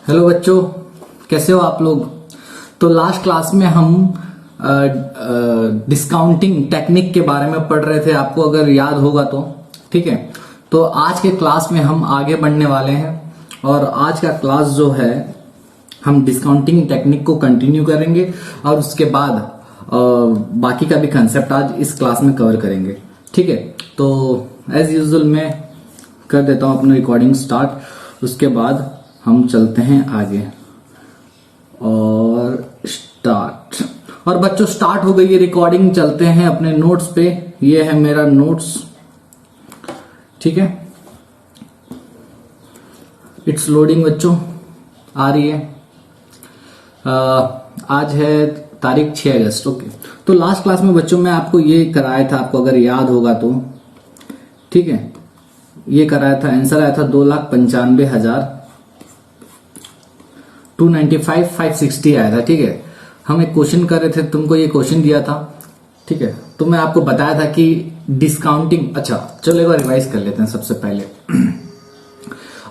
Hello बच्चों, कैसे हो आप लोग। तो लास्ट क्लास में हम डिस्काउंटिंग टेक्निक के बारे में पढ़ रहे थे, आपको अगर याद होगा तो। ठीक है, तो आज के क्लास में हम आगे बढ़ने वाले हैं और आज का क्लास जो है हम डिस्काउंटिंग टेक्निक को कंटिन्यू करेंगे और उसके बाद बाकी का भी कंसेप्ट आज इस क्लास में कवर करेंगे। ठीक है, तो एज यूजुअल मैं कर देता हूं अपनी रिकॉर्डिंग स्टार्ट, उसके बाद हम चलते हैं आगे। और स्टार्ट। और बच्चों स्टार्ट हो गई है रिकॉर्डिंग, चलते हैं अपने नोट्स पे। ये है मेरा नोट्स, ठीक है। इट्स लोडिंग बच्चों, आ रही है। आज है तारीख 6 अगस्त। ओके, तो लास्ट क्लास में बच्चों मैं आपको ये कराया था, आपको अगर याद होगा तो। ठीक है, ये कराया था, आंसर आया था 2,95,295,560 आया था। ठीक है, हम एक क्वेश्चन कर रहे थे, तुमको ये क्वेश्चन दिया था। ठीक है, तो मैं आपको बताया था कि डिस्काउंटिंग। अच्छा चलो एक बार रिवाइज कर लेते हैं सबसे पहले।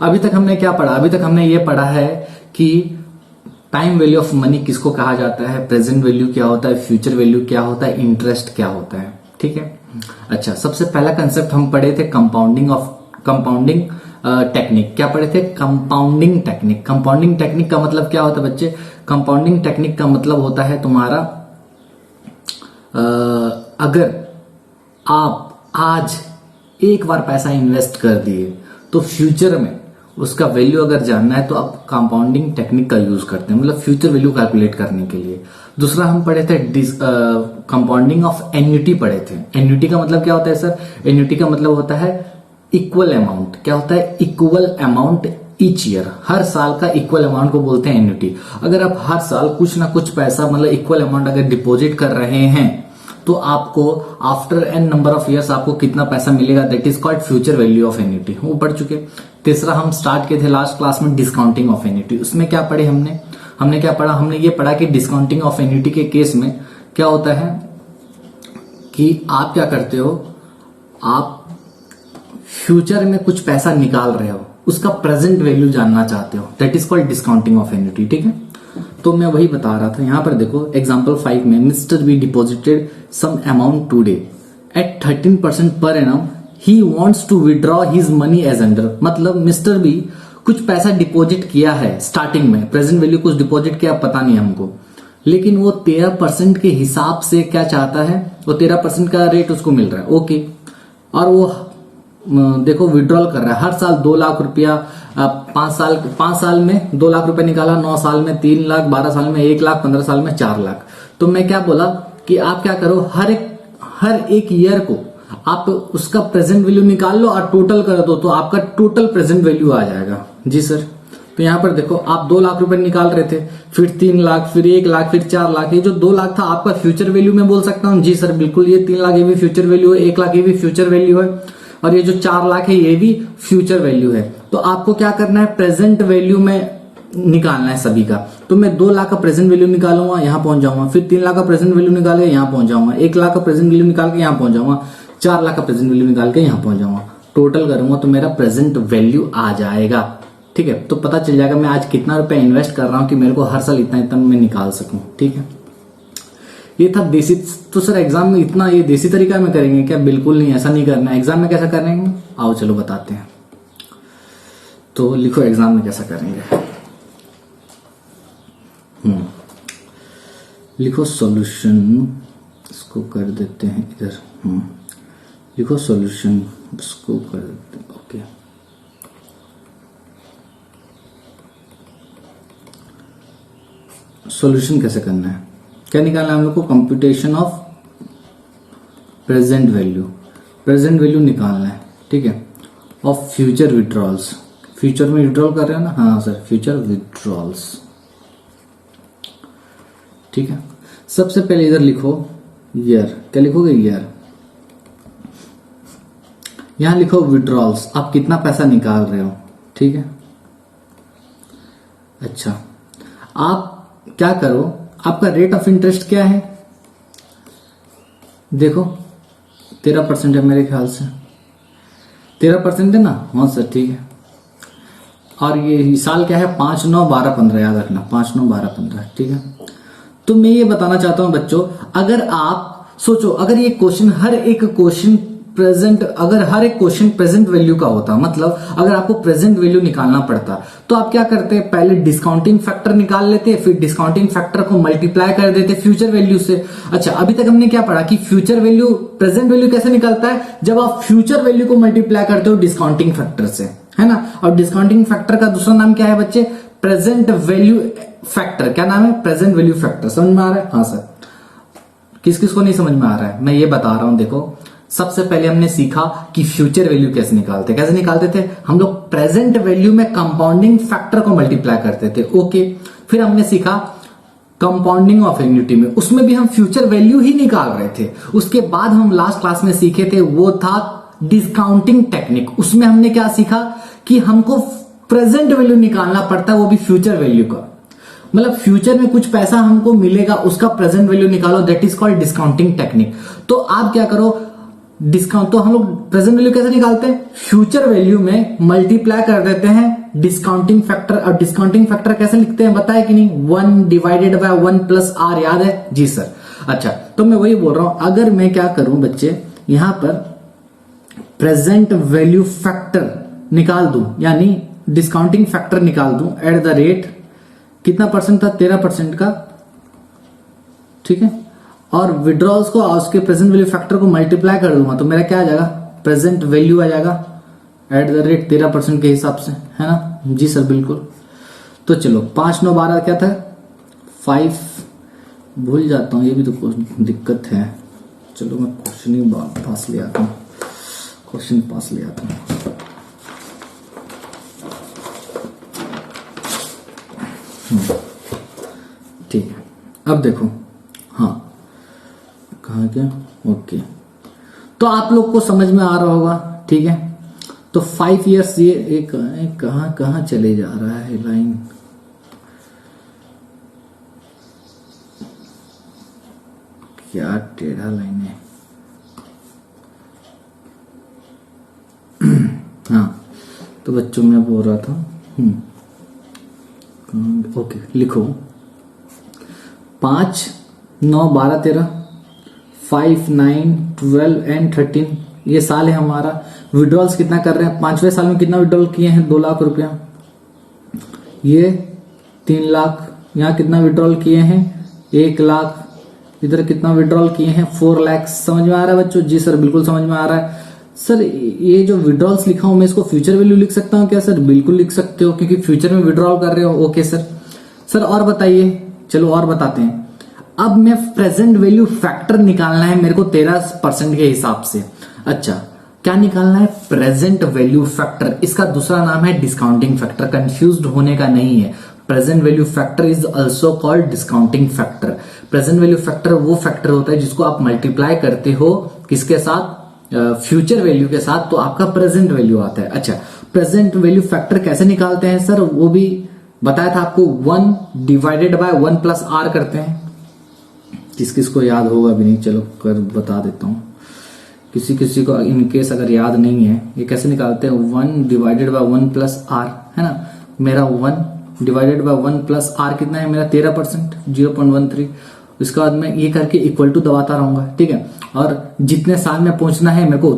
अभी तक हमने क्या पढ़ा? अभी तक हमने ये पढ़ा है कि टाइम वैल्यू ऑफ मनी किसको कहा जाता है, प्रेजेंट वैल्यू क्या होता है, फ्यूचर वैल्यू क्या होता है, इंटरेस्ट क्या होता है। ठीक है, अच्छा सबसे पहला कंसेप्ट हम पढ़े थे कंपाउंडिंग टेक्निक। क्या पढ़े थे? Compounding technique. कंपाउंडिंग टेक्निक का मतलब क्या होता है बच्चे? कंपाउंडिंग टेक्निक का मतलब होता है तुम्हारा अगर आप आज एक बार पैसा इन्वेस्ट कर दिए तो फ्यूचर में उसका वैल्यू अगर जानना है तो आप कंपाउंडिंग टेक्निक का यूज करते हैं, मतलब फ्यूचर वैल्यू कैलकुलेट करने के लिए। दूसरा हम पढ़े थे कंपाउंडिंग ऑफ एन्युटी पढ़े थे। एन्युटी का मतलब क्या होता है सर? एन्युटी का मतलब होता है इक्वल अमाउंट। क्या होता है? Equal amount each year. हर साल का इक्वल अमाउंट को बोलते हैं एन्युटी। अगर आप हर साल कुछ ना कुछ पैसा, मतलब इक्वल अमाउंट अगर डिपॉजिट कर रहे हैं तो आपको after an number of years आपको कितना पैसा मिलेगा, that is called future value of annuity. वो पढ़ चुके। तीसरा हम स्टार्ट किए थे लास्ट क्लास में डिस्काउंटिंग ऑफ एन्युटी। उसमें क्या पढ़े हमने क्या पढ़ा? हमने ये पढ़ा कि डिस्काउंटिंग ऑफ एन्युटी के केस में क्या होता है कि आप क्या करते हो, आप फ्यूचर में कुछ पैसा निकाल रहे हो, उसका प्रेजेंट वैल्यू जानना चाहते हो, that is called discounting of annuity. ठीक है, तो मैं वही बता रहा था। यहां पर देखो एग्जांपल 5 में mister B deposited some amount today at 13% per annum, he wants to withdraw his money as under. मतलब मिस्टर बी कुछ पैसा डिपॉजिट किया है स्टार्टिंग में, प्रेजेंट वैल्यू कुछ डिपॉजिट किया पता नहीं हमको, लेकिन वो 13% के हिसाब से क्या चाहता है, वो 13% का रेट उसको मिल रहा है। ओके, और वो देखो विड्रॉल कर रहा है हर साल 2 लाख रुपया। 5 साल में 2 लाख रुपया निकाला, 9 साल में 3 लाख, 12 साल में 1 लाख, 15 साल में 4 लाख। तो मैं क्या बोला कि आप क्या करो, हर एक ईयर को आप उसका प्रेजेंट वैल्यू निकाल लो और टोटल कर दो, तो आपका टोटल प्रेजेंट वैल्यू आ जाएगा। जी सर। तो यहां पर देखो आप 2 लाख रुपए निकाल रहे थे, फिर 3 लाख, फिर 1 लाख, फिर 4 लाख। ये जो 2 लाख था आपका फ्यूचर वैल्यू में बोल सकता हूं। जी सर बिल्कुल, ये 3 लाख ये भी फ्यूचर वैल्यू है, 1 लाख ये भी फ्यूचर वैल्यू है, और ये जो 4 लाख है ये भी फ्यूचर वैल्यू है। तो आपको क्या करना है, प्रेजेंट वैल्यू में निकालना है सभी का। तो मैं 2 लाख का प्रेजेंट वैल्यू निकालूंगा, यहां पहुंच जाऊंगा, फिर 3 लाख का प्रेजेंट वैल्यू निकाल के यहां पहुंच जाऊंगा, 1 लाख का प्रेजेंट वैल्यू निकाल के यहां पहुंच जाऊंगा, 4 लाख का प्रेजेंट वैल्यू निकाल के यहां पहुंच जाऊंगा। टोटल करूंगा तो मेरा प्रेजेंट वैल्यू आ जाएगा। ठीक है, तो पता चल जाएगा मैं आज कितना रुपया इन्वेस्ट कर रहा हूं कि मेरे को हर साल इतना इतना मैं निकाल सकूं। ठीक है, ये था देसी। तो सर एग्जाम में इतना ये देसी तरीका में करेंगे क्या? बिल्कुल नहीं, ऐसा नहीं करना है। एग्जाम में कैसा करेंगे आओ चलो बताते हैं। तो लिखो एग्जाम में कैसा करेंगे। लिखो सॉल्यूशन, इसको कर देते हैं इधर। लिखो सॉल्यूशन, इसको कर देते हैं। ओके, सॉल्यूशन कैसे करना है, क्या निकालना है हम लोग को? Computation of present value, present value निकालना है, ठीक है, ऑफ फ्यूचर विड्रॉल्स। फ्यूचर में विड्रॉल कर रहे हो ना? हाँ सर, फ्यूचर विड्रॉल्स, ठीक है। सबसे पहले इधर लिखो ईयर, क्या लिखोगे? ईयर। यहां लिखो विड्रॉल्स, आप कितना पैसा निकाल रहे हो, ठीक है। अच्छा, आप क्या करो, आपका रेट ऑफ इंटरेस्ट क्या है? देखो 13% है मेरे ख्याल से, 13% है ना? हाँ सर, ठीक है। और ये साल क्या है? 5, 9, 12, 15, याद रखना, 5, 9, 12, 15, ठीक है। तो मैं ये बताना चाहता हूं बच्चों, अगर आप सोचो, अगर ये क्वेश्चन हर एक क्वेश्चन प्रेजेंट वैल्यू का होता, मतलब अगर आपको प्रेजेंट वैल्यू निकालना पड़ता, तो आप क्या करते? पहले डिस्काउंटिंग फैक्टर निकाल लेते, फिर डिस्काउंटिंग फैक्टर को मल्टीप्लाई कर देते फ्यूचर वैल्यू से। अच्छा, अभी तक हमने क्या पढ़ा कि फ्यूचर वैल्यू, प्रेजेंट वैल्यू कैसे निकलता है? जब आप फ्यूचर वैल्यू को मल्टीप्लाई करते हो डिस्काउंटिंग फैक्टर से, है ना। और डिस्काउंटिंग फैक्टर का दूसरा नाम क्या है बच्चे? Present value factor. क्या नाम है? Present value factor. समझ में आ रहा है? हाँ सर। किस किस को नहीं समझ में आ रहा है? मैं ये बता रहा हूं, देखो सबसे पहले हमने सीखा कि फ्यूचर वैल्यू कैसे निकालते थे हम लोग? प्रेजेंट वैल्यू में कंपाउंडिंग फैक्टर को मल्टीप्लाई करते थे, ओके। फिर हमने सीखा कंपाउंडिंग ऑफ एन्युटी में, उसमें भी हम फ्यूचर वैल्यू ही निकाल रहे थे। उसके बाद हम लास्ट क्लास में सीखे थे, वो था डिस्काउंटिंग टेक्निक। उसमें हमने क्या सीखा कि हमको प्रेजेंट वैल्यू निकालना पड़ता है, वो भी फ्यूचर वैल्यू का। मतलब फ्यूचर में कुछ पैसा हमको मिलेगा, उसका प्रेजेंट वैल्यू निकालो, that is called discounting technique. तो आप क्या करो, डिस्काउंट, तो हम लोग प्रेजेंट वैल्यू कैसे निकालते हैं? फ्यूचर वैल्यू में मल्टीप्लाई कर देते हैं डिस्काउंटिंग फैक्टर। और डिस्काउंटिंग फैक्टर कैसे लिखते हैं बताया कि नहीं? 1 डिवाइडेड बाय 1 प्लस आर, याद है? जी सर। अच्छा, तो मैं वही बोल रहा हूं, अगर मैं क्या करूं बच्चे, यहां पर प्रेजेंट वैल्यू फैक्टर निकाल दूं, यानी डिस्काउंटिंग फैक्टर निकाल दूं एट द रेट, कितना परसेंट था? 13% का, ठीक है। और विड्रॉल्स को उसके प्रेजेंट वैल्यू फैक्टर को मल्टीप्लाई कर दूंगा, तो मेरा क्या आ जाएगा? प्रेजेंट वैल्यू आ जाएगा एट द रेट 13% के हिसाब से, है ना? जी सर, बिल्कुल। तो चलो 5, 9, 12 क्या था? 5, भूल जाता हूं, ये भी तो कुछ दिक्कत है। चलो मैं क्वेश्चन ही पास ले आता हूं, क्वेश्चन पास ले आता हूं। ठीक है, अब देखो, हाँ कहा गया? ओके, तो आप लोग को समझ में आ रहा होगा, ठीक है। तो 5 इयर्स, ये एक कहां चले जा रहा है लाइन? क्या टेढ़ा लाइन है। हाँ, तो बच्चों में बोल रहा था, ओके, लिखो 5, 9, 12, 13, 5, 9, 12 एंड 13, ये साल है हमारा। विड्रॉल्स कितना कर रहे हैं? 5वें साल में कितना विड्रॉल किए हैं? 2 लाख रुपया। ये 3 लाख। यहाँ कितना विड्रॉल किए हैं? 1 लाख। इधर कितना विड्रॉल किए हैं? 4 लाख। समझ में आ रहा है बच्चों? जी सर, बिल्कुल समझ में आ रहा है। सर, ये जो विड्रॉल्स लिखा हूं मैं, इसको फ्यूचर वैल्यू लिख सकता हूं क्या? सर बिल्कुल लिख सकते हो, क्योंकि फ्यूचर में विड्रॉल कर रहे हो। Okay sir. सर और बताइए, चलो और बताते हैं। अब मैं प्रेजेंट वैल्यू फैक्टर निकालना है मेरे को 13% के हिसाब से। अच्छा, क्या निकालना है? Present value factor. इसका दूसरा नाम है डिस्काउंटिंग फैक्टर, कंफ्यूज्ड होने का नहीं है। Present value factor is also called discounting factor. Present value factor वो फैक्टर होता है जिसको आप मल्टीप्लाई करते हो किसके साथ? फ्यूचर वैल्यू के साथ, तो आपका प्रेजेंट वैल्यू आता है। अच्छा, प्रेजेंट वैल्यू फैक्टर कैसे निकालते हैं सर? वो भी बताया था आपको, 1 डिवाइडेड बाय 1 प्लस आर करते हैं। किस किस को याद होगा भी नहीं, चलो कर बता देता हूं। किसी किसी को इनकेस अगर याद नहीं है, ये कैसे निकालते हैं? 1 डिवाइडेड बाय 1 प्लस आर, है ना। मेरा 1 डिवाइडेड बाय 1 प्लस आर कितना है? मेरा 13%, 0.13। इसके बाद मैं ये करके इक्वल टू दबाता रहूंगा, ठीक है। और जितने साल में पहुंचना है मेरे को,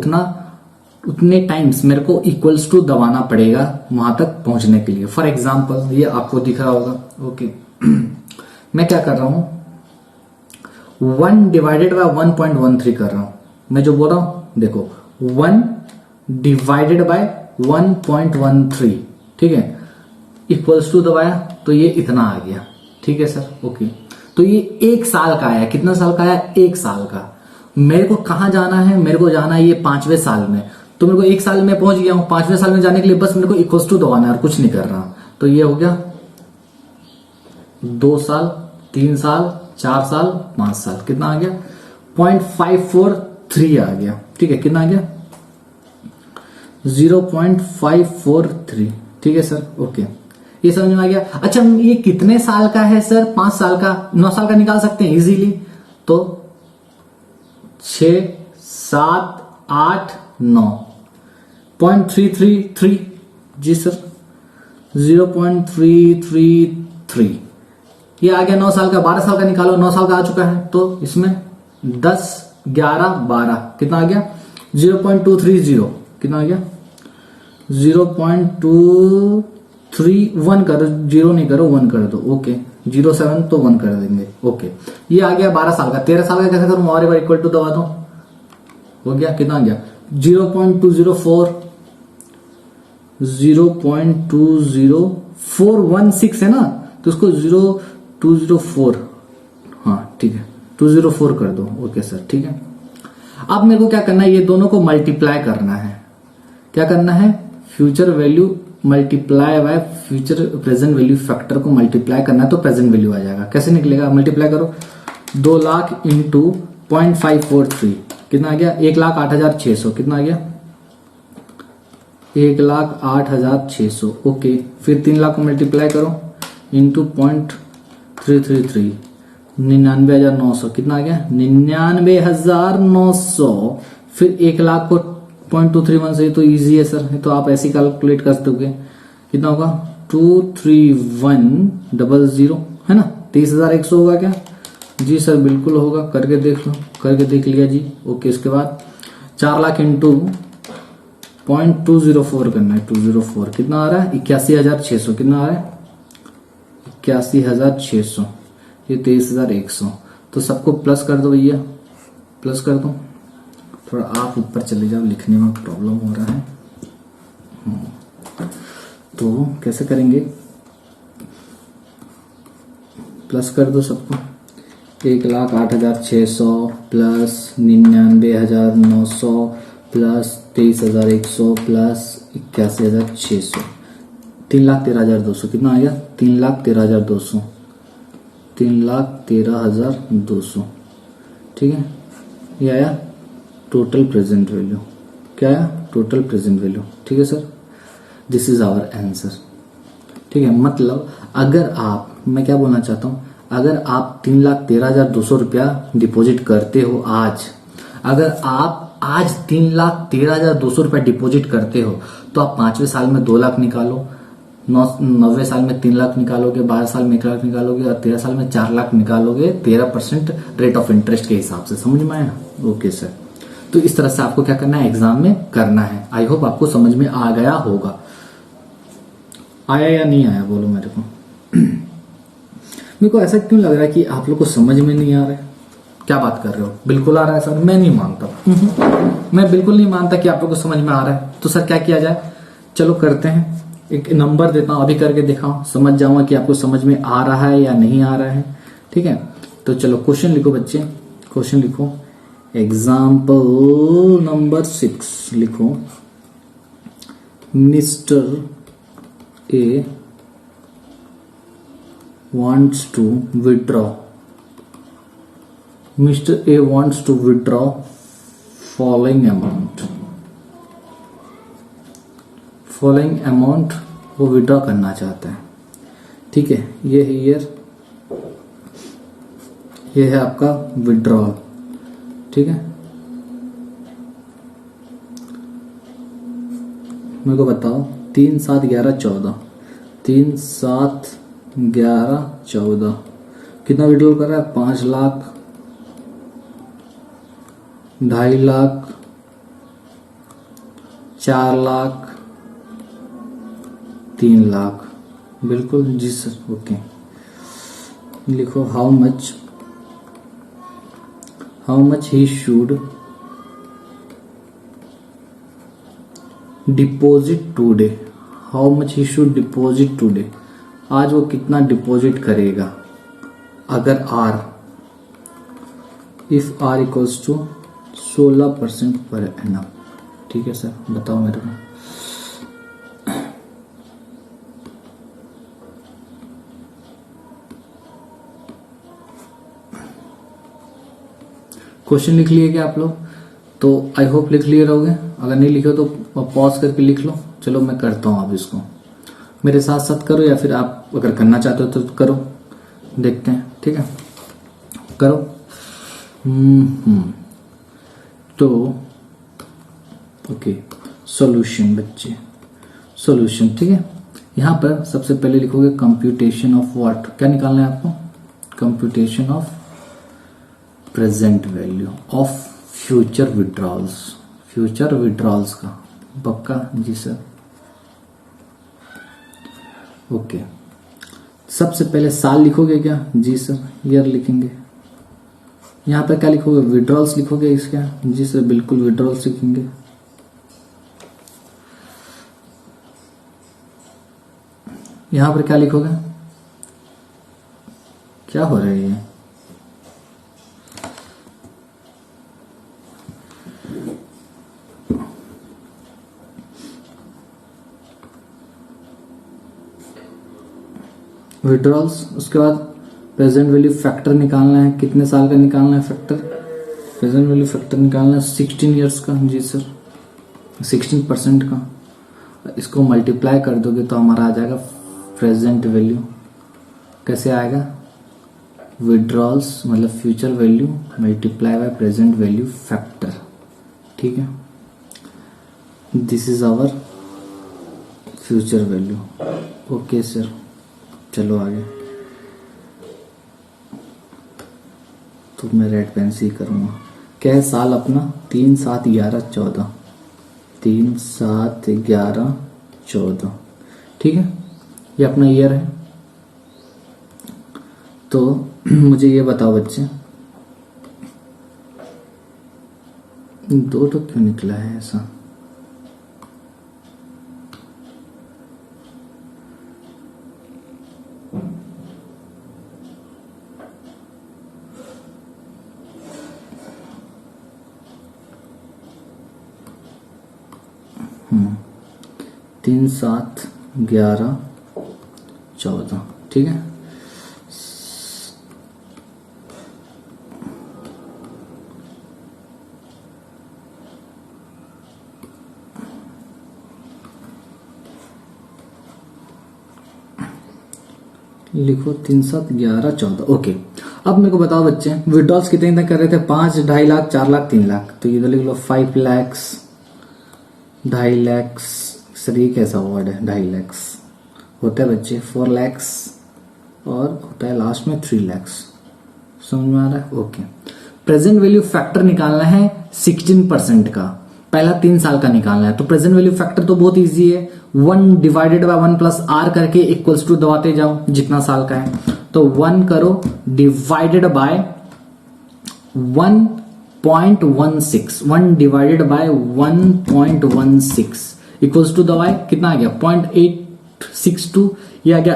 उतने टाइम्स मेरे को इक्वल्स टू दबाना पड़ेगा वहां तक पहुंचने के लिए। फॉर एग्जाम्पल, ये आपको दिख रहा होगा, ओके। मैं क्या कर रहा हूं, 1 डिवाइडेड बाय 1.13 कर रहा हूं। मैं जो बोल रहा हूं देखो, 1 डिवाइडेड बाय 1.13, ठीक है, इक्वल्स टू दबाया तो ये इतना आ गया। ठीक है सर, ओके। तो ये 1 साल का आया। कितना साल का आया? 1 साल का। मेरे को कहां जाना है? मेरे को जाना है ये 5वें साल में। तो मेरे को 1 साल में पहुंच गया हूं। 5वें साल में जाने के लिए बस मेरे को इक्वल्स टू दबाना है और कुछ नहीं कर रहा। तो ये हो गया 2 साल, 3 साल, 4 साल, 5 साल। कितना आ गया? 0.543 आ गया। ठीक है, कितना आ गया? 0.543। ठीक है सर, ओके। ये समझ में आ गया। अच्छा, ये कितने साल का है सर? 5 साल का। 9 साल का निकाल सकते हैं इजीली। तो 6, 7, 8, 9, 0.333। जी सर, 0.333। ये आ गया 9 साल का। 12 साल का निकालो। 9 साल का आ चुका है तो इसमें 10, 11, 12 कितना आ गया? 0.230। कितना आ गया? 0.231 करो, 0 नहीं करो, 1 कर दो। ओके, 07 तो 1 कर देंगे। ओके, ये आ गया 12 साल का। 13 साल का कैसे करूं? और एक बार इक्वल टू दबा दो। हो गया, कितना आ गया? 0.204, 0.20416 है ना, तो उसको 0204, हाँ ठीक है, 204 कर दो। ओके सर, ठीक है। अब मेरे को क्या करना है? ये दोनों को मल्टीप्लाई करना है। क्या करना है? Future value multiply bye future present value factor को मल्टीप्लाई करना है तो प्रेजेंट वैल्यू आ जाएगा। कैसे निकलेगा? मल्टीप्लाई करो। 2 लाख इंटू 0.543 कितना आ गया? 1,08,600। कितना आ गया? 1,08,600। ओके, फिर 3 लाख को मल्टीप्लाई करो इंटू 0.333, 99,900। कितना आ गया? 99,900। फिर 1 लाख को 0.231 से, तो इजी है सर, तो आप ऐसे कैलकुलेट कर दोगे। कितना होगा? 23100 है ना? 23,100 होगा क्या? जी सर बिल्कुल होगा। करके देख लो, करके देख लिया जी। ओके, इसके बाद 4 लाख इंटू 0.204 करना है। 204 कितना आ रहा है? 81,600। कितना आ रहा है? 81,600। ये 23,100। तो सबको प्लस कर दो भैया, प्लस कर दो। थोड़ा आप ऊपर चले जाओ, लिखने में प्रॉब्लम हो रहा है। तो कैसे करेंगे? प्लस कर दो सबको। 1,08,600 प्लस 99,900 प्लस 23,100 प्लस 81,600, 3,13,200। कितना आ गया? 3,13,200। 3,13,200। ठीक है, ये आया टोटल प्रेजेंट वैल्यू। क्या आया? Total present value. ठीक है sir, this is our answer. ठीक है, मतलब अगर आप, मैं क्या बोलना चाहता हूं, अगर आप 3,13,200 रुपया डिपॉजिट करते हो आज, अगर आप आज 3,13,200 रुपया डिपॉजिट करते हो तो आप 5वें साल में 2 लाख निकालो, 9वें साल में 3 लाख निकालोगे, 12 साल में 1 लाख निकालोगे और 13 साल में 4 लाख निकालोगे 13% रेट ऑफ इंटरेस्ट के हिसाब से। समझ में आया? ओके सर, तो इस तरह से आपको क्या करना है? एग्जाम में करना है। आई होप आपको समझ में आ गया होगा। आया या नहीं आया बोलो मेरे को। मेरे को ऐसा क्यों लग रहा है कि आप लोग को समझ में नहीं आ रहा है? क्या बात कर रहे हो? बिल्कुल आ रहा है सर। मैं नहीं मानता, मैं बिल्कुल नहीं मानता कि आप लोग को समझ में आ रहा है। तो सर क्या किया जाए? चलो करते हैं, एक नंबर देता हूं, अभी करके दिखाओ, समझ जाऊंगा कि आपको समझ में आ रहा है या नहीं आ रहा है। ठीक है, तो चलो क्वेश्चन लिखो बच्चे, क्वेश्चन लिखो। एग्जाम्पल नंबर 6 लिखो। Mister A wants to withdraw, Mr. A wants to withdraw following amount, following amount वो विड्रॉ करना चाहता है। ठीक है, ये हियर, ये है आपका विड्रॉल। ठीक है, मेरे को बताओ 3, 7, 11, 14, 3, 7, 11, 14 कितना विड्रॉल कर रहा है? 5 लाख, 2.5 लाख, 4 लाख, 3 लाख। बिल्कुल जी सर, ओके। लिखो how much he should deposit today. How much he should deposit today, आज वो कितना डिपॉजिट करेगा। अगर R, if R equals to 16% per annum. ठीक है सर, बताओ मेरे को। क्वेश्चन लिख लिए क्या आप लोग? तो आई होप लिख लिए रहोगे, अगर नहीं लिखे तो पॉज करके लिख लो। चलो मैं करता हूं, आप इसको मेरे साथ साथ करो, या फिर आप अगर करना चाहते हो तो करो, देखते हैं। ठीक है, करो। तो ओके, सॉल्यूशन बच्चे, सॉल्यूशन। ठीक है, यहां पर सबसे पहले लिखोगे कंप्यूटेशन ऑफ व्हाट, क्या निकालना है आपको? Computation of present value of future withdrawals. Future withdrawals का पक्का? जी सर। ओके, सबसे पहले साल लिखोगे क्या? जी सर। ईयर लिखेंगे। यहां पर क्या लिखोगे? विड्रॉल्स लिखोगे इसका? जी सर, बिल्कुल विड्रॉल्स लिखेंगे। यहां पर क्या लिखोगे? क्या हो रहा है ये? विड्रॉल्स, उसके बाद प्रेजेंट वैल्यू फैक्टर निकालना है। कितने साल का निकालना है फैक्टर? प्रेजेंट वैल्यू फैक्टर निकालना है 16 ईयर्स का। जी सर, 16% का। इसको मल्टीप्लाई कर दोगे तो हमारा आ जाएगा प्रेजेंट वैल्यू। कैसे आएगा? विड्रॉल्स मतलब future value multiply by present value factor. ठीक है, this is our future value. Okay sir, चलो आगे। तो मैं रेड पेन से ही करूंगा। क्या है साल अपना? 3, 7, 11, 14। 3, 7, 11, 14। ठीक है, ये अपना ईयर है। तो मुझे ये बताओ बच्चे, 2 तो क्यों निकला है ऐसा? तीन, 7, 11, 14। ठीक है, लिखो 3, 7, 11, 14। ओके, अब मेरे को बताओ बच्चे, विड्रॉल्स कितने तक कर रहे थे? 5, 2.5 लाख, 4 लाख, 3 लाख। तो ये तो लिख लो 5 लाख, 2.5 लाख। सर ये कैसा वर्ड है 2.5 लाख? होता है बच्चे 4 लाख और होता है लास्ट में 3 लाख। समझ में आ रहा है? ओके, प्रेजेंट वैल्यू फैक्टर निकालना है 16% का। पहला 3 साल का निकालना है। तो प्रेजेंट वैल्यू फैक्टर तो बहुत इजी है, 1 डिवाइडेड बाय 1 प्लस आर करके इक्वल्स टू दबाते जाओ जितना साल का है। तो 1 करो divided by 1.16, 1 divided by 1.16 equals to दबाए कितना आ गया? 0.862। ये आ गया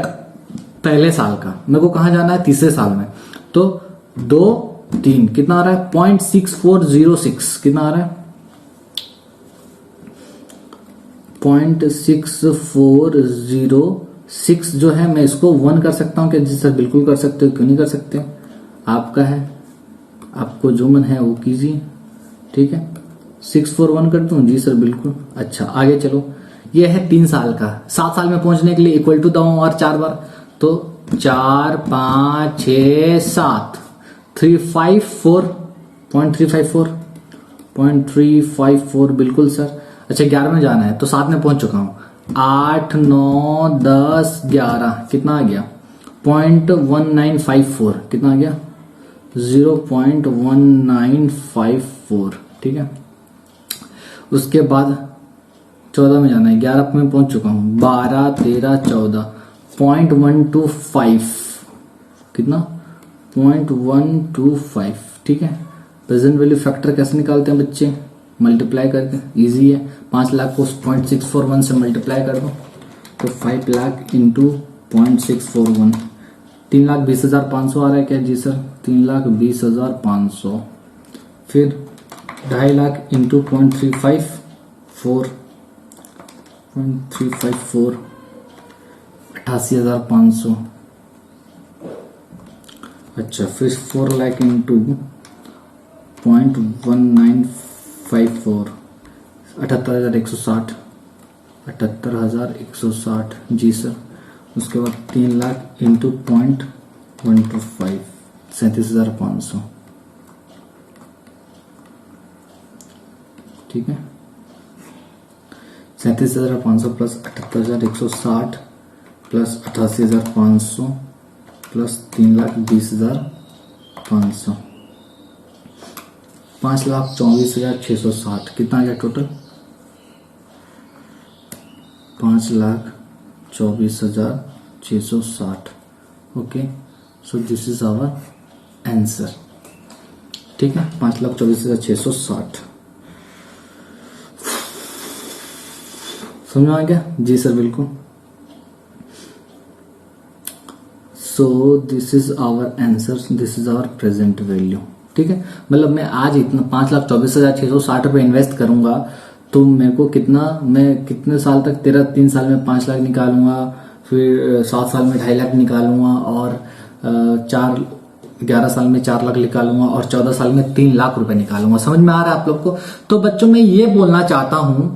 पहले साल का। मेरे को कहां जाना है? तीसरे साल में। तो 2, 3 कितना आ रहा है? 0.6406 कितना आ रहा है? 0.6406 जो है, मैं इसको 1 कर सकता हूं क्या? जी सर बिल्कुल कर सकते हो, क्यों नहीं कर सकते? आपका है, आपको जो मन है वो कीजिए। ठीक है, 641 कर दूं? जी सर बिल्कुल। अच्छा आगे चलो, ये है 3 साल का। 7 साल में पहुंचने के लिए इक्वल टू दबाऊं और 4 बार, तो 4, 5, 6, 7, 354 बिल्कुल सर। अच्छा 11 में जाना है तो 7 में पहुंच चुका हूं। 8, 9, 10, 11 कितना आ गया? 0.1954 कितना आ गया? 0.1954। ठीक है, उसके बाद 14 में जाना है। 11 में पहुंच चुका हूं। 12, 13, 14 0.125 कितना? 0.125, ठीक है। प्रेजेंट वैल्यू फैक्टर कैसे निकालते हैं बच्चे, मल्टीप्लाई करके, इजी है। 5 लाख को 0.641 से मल्टीप्लाई कर दो तो 5 लाख इंटू 0.641, 3,20,500 आ रहा है क्या जी सर, 3,20,500। फिर 2.5 लाख इंटू 0.354, 88,500। अच्छा, फिर 4 लाख इंटू 0.1954, 78,160, 78,160 जी सर। उसके बाद 3 लाख इंटू 0.125, 37,500, ठीक है। 37,500 प्लस 78,160 प्लस 88,500 प्लस 3,20,500, 5,24,660, कितना आ गया total, 5,24,660। Okay, so this is our answer, ठीक है, 5,24,660। समझ में आ गया जी सर, बिल्कुल। So this is our answer, this is our present value, ठीक है। मतलब मैं आज इतना 5,24,660 रुपए इन्वेस्ट करूंगा तो मेरे को कितना, मैं कितने साल तक, 3 साल में 5 लाख निकालूंगा, फिर 7 साल में 2.5 लाख निकालूंगा, और 11 साल में 4 लाख निकालूंगा, और 14 साल में 3 लाख रुपए निकालूंगा। समझ में आ रहा है आप लोग को। तो बच्चों मैं ये बोलना चाहता हूं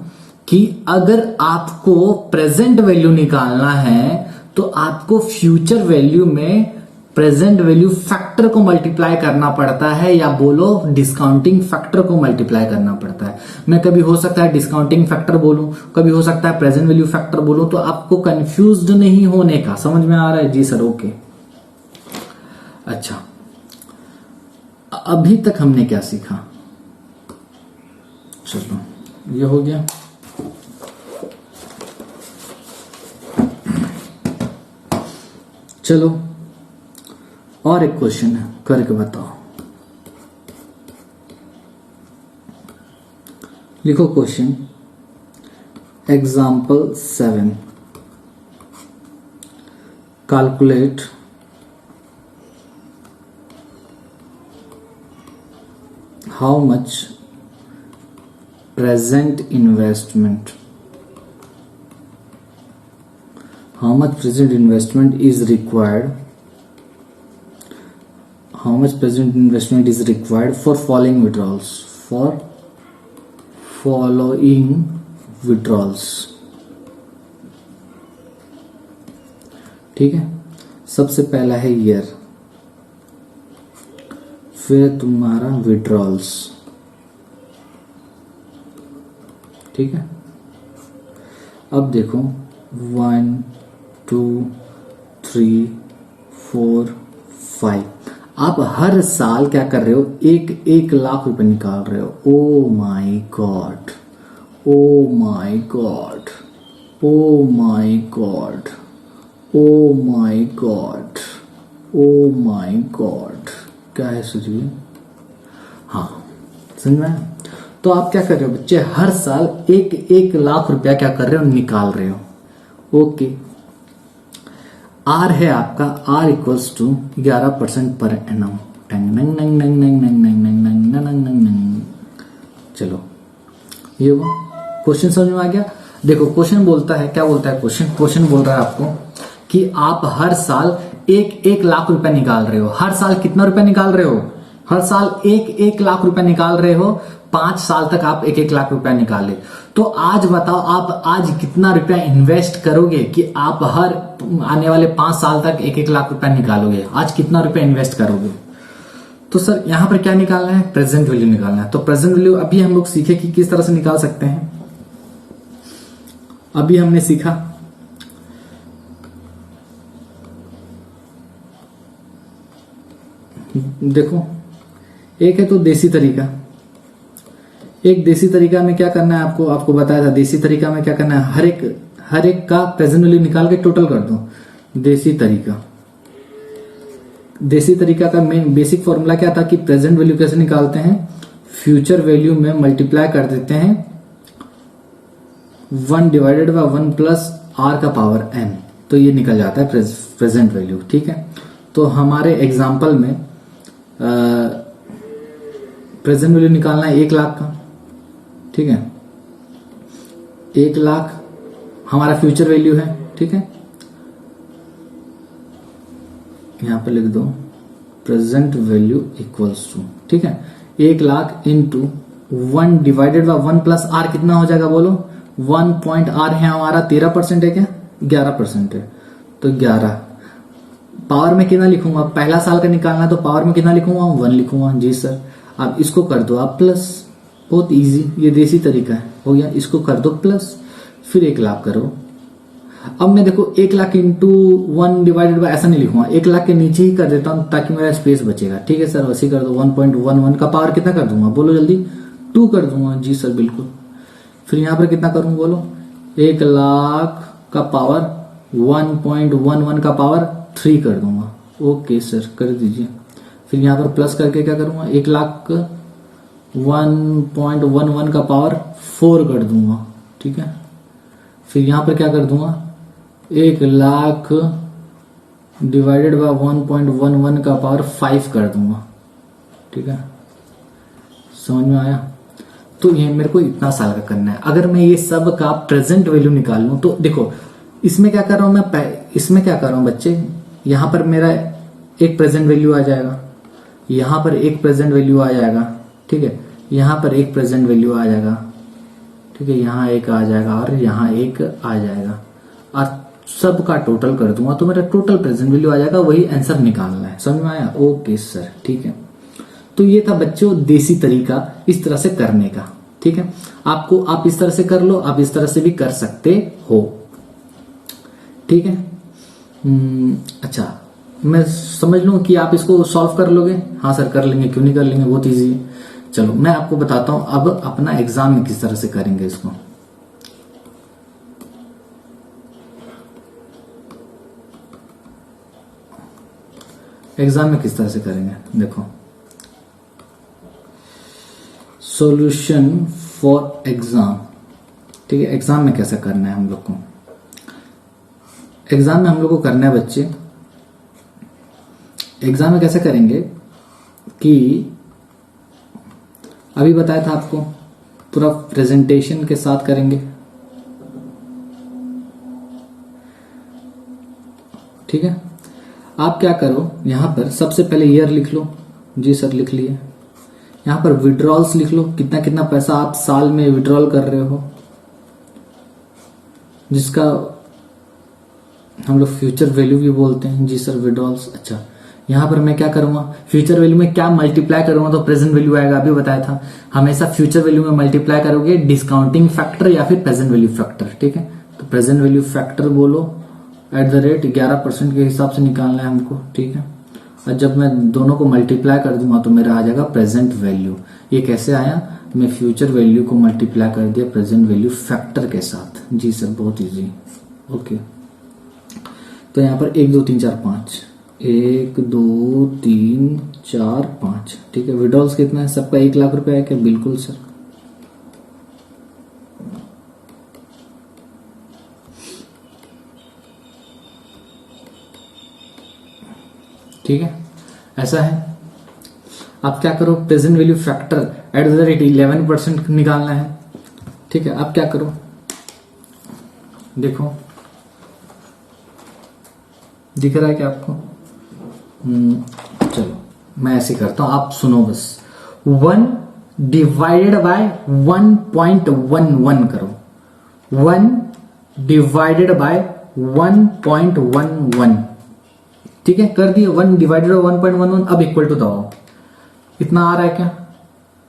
कि अगर आपको प्रेजेंट वैल्यू निकालना है तो आपको फ्यूचर वैल्यू में प्रेजेंट वैल्यू फैक्टर को मल्टीप्लाई करना पड़ता है, या बोलो डिस्काउंटिंग फैक्टर को मल्टीप्लाई करना पड़ता है। मैं कभी हो सकता है डिस्काउंटिंग फैक्टर बोलूं, कभी हो सकता है प्रेजेंट वैल्यू फैक्टर बोलूं, तो आपको कंफ्यूज्ड नहीं होने का। समझ में आ रहा है जी सर, ओके। अच्छा, अभी तक हमने क्या सीखा, चलो ये हो गया। चलो और एक क्वेश्चन है, करके बताओ। लिखो question, example 7, calculate how much present investment, how much present investment is required, how much present investment is required for following withdrawals, for following withdrawals, ठीक है। सबसे पहला है ईयर, फिर तुम्हारा विड्रॉल्स, ठीक है। अब देखो 1 2 3 4 5, आप हर साल क्या कर रहे हो, 1 लाख रुपए निकाल रहे हो। ओ माई गॉड, ओ माई गॉड, ओ माई गॉड, ओ माई गॉड, ओ माई गॉड, क्या है सुजीव, हाँ समझ में। तो आप क्या कर रहे हो बच्चे, हर साल 1 लाख रुपया क्या कर रहे हो, निकाल रहे हो। ओके, आर है आपका, are equals to 11% per annum. चलो ये वो क्वेश्चन समझ में आ गया। देखो क्वेश्चन बोलता है, क्या बोलता है क्वेश्चन बोल रहा है आपको कि आप हर साल 1 लाख रुपया निकाल रहे हो। हर साल कितना रुपया निकाल रहे हो, हर साल 1 लाख रुपया निकाल रहे हो। 5 साल तक आप 1 लाख रुपया निकाले। तो आज बताओ आप आज कितना रुपया इन्वेस्ट करोगे कि आप हर आने वाले 5 साल तक 1 लाख रुपया निकालोगे। आज कितना रुपया इन्वेस्ट करोगे। तो सर यहां पर क्या निकालना है, प्रेजेंट वैल्यू निकालना है। तो प्रेजेंट वैल्यू अभी हम लोग सीखे कि किस तरह से निकाल सकते हैं। अभी हमने सीखा देखो, एक है तो देसी तरीका। एक देसी तरीका में क्या करना है, आपको बताया था। देसी तरीका में क्या करना है, हर एक का प्रेजेंट वैल्यू निकाल के टोटल कर दो। देसी तरीका, देसी तरीका का मेन बेसिक फॉर्मूला क्या था कि प्रेजेंट वैल्यू कैसे निकालते हैं, फ्यूचर वैल्यू में मल्टीप्लाई कर देते हैं 1 डिवाइडेड बाय 1 प्लस आर का पावर n, तो ये निकल जाता है प्रेजेंट वैल्यू। ठीक है, तो हमारे एग्जाम्पल में प्रेजेंट वैल्यू निकालना है 1 लाख का। ठीक है, 1 लाख हमारा फ्यूचर वैल्यू है। ठीक है, यहां पर लिख दो प्रेजेंट वैल्यू इक्वल्स टू, ठीक है, 1 lakh into 1 divided by 1 plus R कितना हो जाएगा बोलो, 1 पॉइंट आर है हमारा 13% है क्या, 11% है, तो 11 पावर में कितना लिखूंगा, पहला साल का निकालना तो पावर में कितना लिखूंगा, 1 लिखूंगा। जी सर, अब इसको कर दो आप प्लस, बहुत इजी, ये देसी तरीका है, हो गया, इसको कर दो प्लस, फिर 1 लाख करो। अब मैं देखो 1 लाख इंटू 1 डिवाइडेड बाय ऐसा नहीं लिखूंगा, 1 लाख के नीचे ही कर देता हूं ताकि मेरा स्पेस बचेगा। ठीक है सर, वैसे कर दो, 1.11 का पावर कितना कर दूंगा बोलो जल्दी, 2 कर दूंगा। जी सर बिल्कुल, फिर यहां पर कितना करूं बोलो, 1 लाख का पावर 1.11 का पावर 3 कर दूंगा। ओके सर कर दीजिए, फिर यहां पर प्लस करके क्या करूंगा, 1 लाख 1.11 का पावर 4 कर दूंगा। ठीक है, फिर यहां पर क्या कर दूंगा, 1 लाख डिवाइडेड बाय 1.11 का पावर 5 कर दूंगा। ठीक है, समझ में आया। तो ये मेरे को इतना साल का करना है। अगर मैं ये सब का प्रेजेंट वैल्यू निकाल लूं तो देखो इसमें क्या कर रहा हूं मैं, इसमें क्या कर रहा हूं बच्चे, यहां पर मेरा एक प्रेजेंट वैल्यू आ जाएगा, यहां पर एक प्रेजेंट वैल्यू आ जाएगा। ठीक है, यहां पर एक प्रेजेंट वैल्यू आ जाएगा। ठीक है, यहां एक आ जाएगा और यहां एक आ जाएगा, और सब का टोटल कर दूंगा तो मेरा टोटल प्रेजेंट वैल्यू आ जाएगा, वही आंसर निकालना है। समझ में आया। ओके सर, ठीक है। तो ये था बच्चों देसी तरीका इस तरह से करने का। ठीक है, आपको आप इस तरह से कर लो, आप इस तरह से भी कर सकते हो। ठीक है, अच्छा मैं समझ लूं कि आप इसको सॉल्व कर लोगे। हाँ सर कर लेंगे, क्यों नहीं कर लेंगे, बहुत इजी है। चलो मैं आपको बताता हूं अब अपना एग्जाम में किस तरह से करेंगे इसको। एग्जाम में किस तरह से करेंगे देखो, सॉल्यूशन फॉर एग्जाम। ठीक है, एग्जाम में कैसे करना है हम लोग को, एग्जाम में हम लोग को करना है बच्चे, एग्जाम में कैसे करेंगे कि अभी बताया था आपको, पूरा प्रेजेंटेशन के साथ करेंगे। ठीक है, आप क्या करो, यहां पर सबसे पहले ईयर लिख लो। जी सर लिख लिए। यहां पर विड्रॉल्स लिख लो, कितना कितना पैसा आप साल में विड्रॉल कर रहे हो, जिसका हम लोग फ्यूचर वैल्यू भी बोलते हैं। जी सर विड्रॉल्स। अच्छा, यहां पर मैं क्या करूंगा, फ्यूचर वैल्यू में क्या मल्टीप्लाई करूंगा तो प्रेजेंट वैल्यू आएगा। अभी बताया था हमेशा फ्यूचर वैल्यू में मल्टीप्लाई करोगे डिस्काउंटिंग फैक्टर या फिर प्रेजेंट वैल्यू फैक्टर। ठीक है, तो प्रेजेंट वैल्यू फैक्टर बोलो @ 11% के हिसाब से निकालना है हमको। ठीक है, और जब मैं दोनों को मल्टीप्लाई कर दूंगा तो मेरा आ जाएगा प्रेजेंट वैल्यू। ये कैसे आया, मैं फ्यूचर वैल्यू को मल्टीप्लाई कर दिया प्रेजेंट वैल्यू फैक्टर के साथ। जी सर बहुत इजी। ओके, तो यहां पर 1 2 3 4 5, 1 2 3 4 5। ठीक है, विड्रॉल्स कितना है सबका, 1 लाख रुपए है क्या, बिल्कुल सर। ठीक है, ऐसा है। आप क्या करो, प्रेजेंट वैल्यू फैक्टर @ 11% निकालना है। ठीक है, आप क्या करो, देखो दिख रहा है क्या आपको, चलो मैं ऐसे करता हूं, आप सुनो बस। 1 डिवाइडेड बाय 1.11 करो, 1 डिवाइडेड बाय 1.11। ठीक है, कर दिए, 1 डिवाइडेड बाय 1.11। अब इक्वल टू दबाओ, इतना आ रहा है क्या,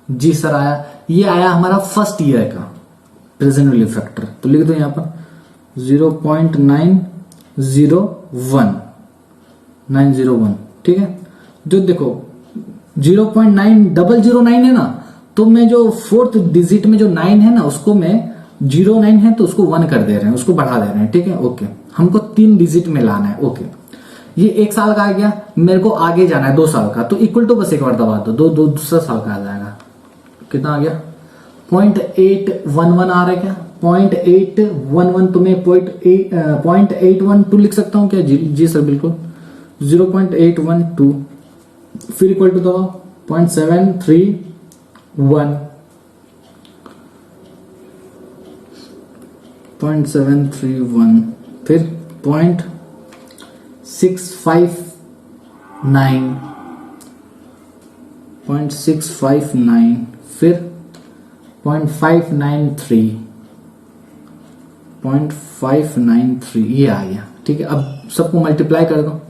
जी सर आया। ये आया हमारा फर्स्ट ईयर का प्रेजेंट वैल्यू फैक्टर, तो लिख दो यहां पर 0.901। ठीक है, जो देखो 0.9009 है ना, तो मैं जो 4th डिजिट में जो 9 है ना उसको मैं 09 है तो उसको 1 कर दे रहे हैं, उसको बढ़ा दे रहे हैं। ठीक है, ओके, हमको 3 डिजिट में लाना है। ओके, ये 1 साल का आ गया, मेरे को आगे जाना है 2 साल का, तो इक्वल टू बस एक बार दबा दो, दूसरा साल का आ जाएगा। कितना आ गया? 0.811 आ रहा है क्या? 0.811 तो मैं 0.812 लिख सकता हूं क्या? जी सर बिल्कुल। 0.812 फिर इक्वल टू दबाओ 0.731 0.731 फिर 0.659 0.659 फिर 0.593 0.593 ये आ गया। ठीक है, अब सबको मल्टीप्लाई कर दो।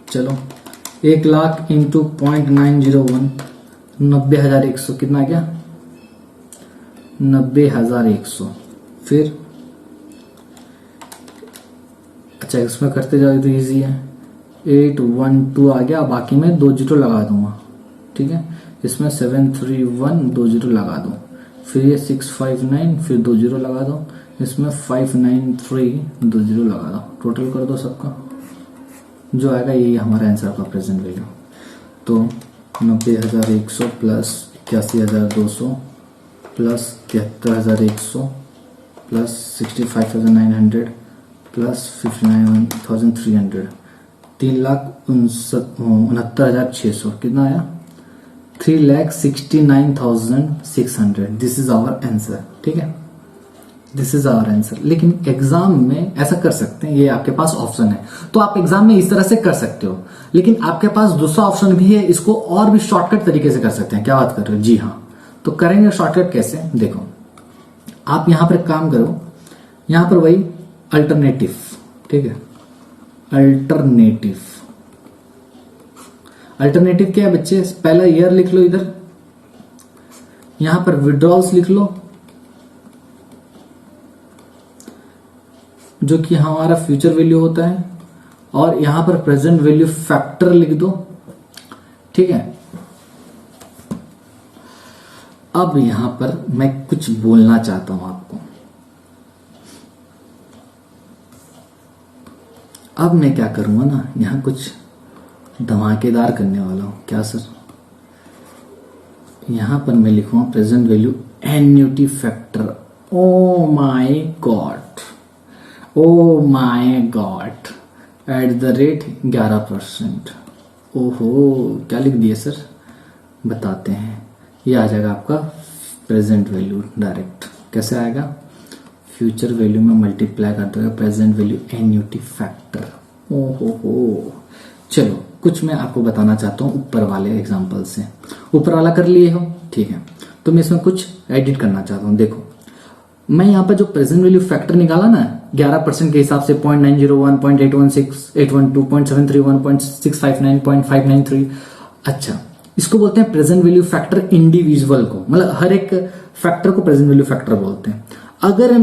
चलो 1 लाख इंटू 0.901 90,100 कितना आ गया? 90,100 फिर अच्छा इसमें करते जाओ तो इजी है। 812 आ गया, बाकी में 2 जीरो लगा दूंगा। ठीक है, इसमें 731 2 जीरो लगा दो, फिर ये 659 फिर 2 जीरो लगा दो, इसमें 593 2 जीरो लगा दो, टोटल कर दो सबका, जो आएगा यही हमारा आंसर का प्रेजेंट वैल्यू। तो 90,100 प्लस 81,200 प्लस 73,100 प्लस 65,900 प्लस 59,300 3,69,600 कितना आया? 3,69,600। This is our answer. ठीक है, दिस इज आवर आंसर। लेकिन एग्जाम में ऐसा कर सकते हैं, ये आपके पास ऑप्शन है, तो आप एग्जाम में इस तरह से कर सकते हो, लेकिन आपके पास दूसरा ऑप्शन भी है, इसको और भी शॉर्टकट तरीके से कर सकते हैं। क्या बात कर रहे हो? जी हाँ, तो करेंगे शॉर्टकट कैसे? देखो, आप यहां पर काम करो, यहां पर वही अल्टरनेटिव। ठीक है, अल्टरनेटिव क्या है बच्चे? पहला ईयर लिख लो, इधर यहां पर विड्रॉल्स लिख लो, जो कि हमारा फ्यूचर वैल्यू होता है, और यहां पर प्रेजेंट वैल्यू फैक्टर लिख दो। ठीक है, अब यहां पर मैं कुछ बोलना चाहता हूं आपको। अब मैं क्या करूंगा ना, यहां कुछ धमाकेदार करने वाला हूं। क्या सर? यहां पर मैं लिखूंगा present value annuity factor. Oh my God, oh my God, @11%। ओहो, क्या लिख दिए सर? बताते हैं। ये आ जाएगा आपका प्रेजेंट वैल्यू डायरेक्ट। कैसे आएगा? फ्यूचर वैल्यू में मल्टीप्लाई करते हुए प्रेजेंट वैल्यू एन्युटी फैक्टर। ओहो, चलो कुछ मैं आपको बताना चाहता हूं ऊपर वाले एग्जांपल से। ऊपर वाला कर लिए हो, ठीक है, तो मैं इसमें कुछ एडिट करना चाहता हूं। देखो, मैं यहां पर जो प्रेजेंट वैल्यू फैक्टर निकाला ना 11% के हिसाब से 0.901, 0.816, 812, 0.731, 0.659, 0.593। अच्छा, इसको बोलते हैं प्रेजेंट वैल्यू फैक्टर इंडिविजुअल को, मतलब हर एक फैक्टर को प्रेजेंट वैल्यू फैक्टर बोलते हैं। अगर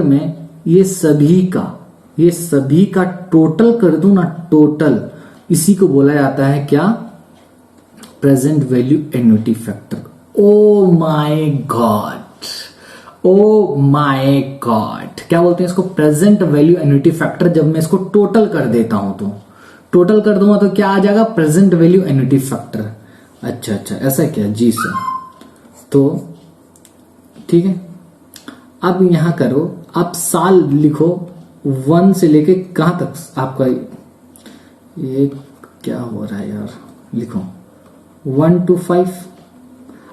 मैं ये सभी का टोटल कर दूं ना, टोटल, इसी को बोला जाता है क्या? Present value annuity factor. Oh my God, oh my God, क्या बोलते हैं इसको? Present value annuity factor. जब मैं इसको टोटल कर देता हूं, तो टोटल कर दूंगा तो क्या आ जाएगा? Present value annuity factor. अच्छा, ऐसा क्या? जी सर। तो ठीक है, अब यहां करो, आप साल लिखो 1 से लेके कहां तक आपका, ये क्या हो रहा है यार? लिखो 1 to 5।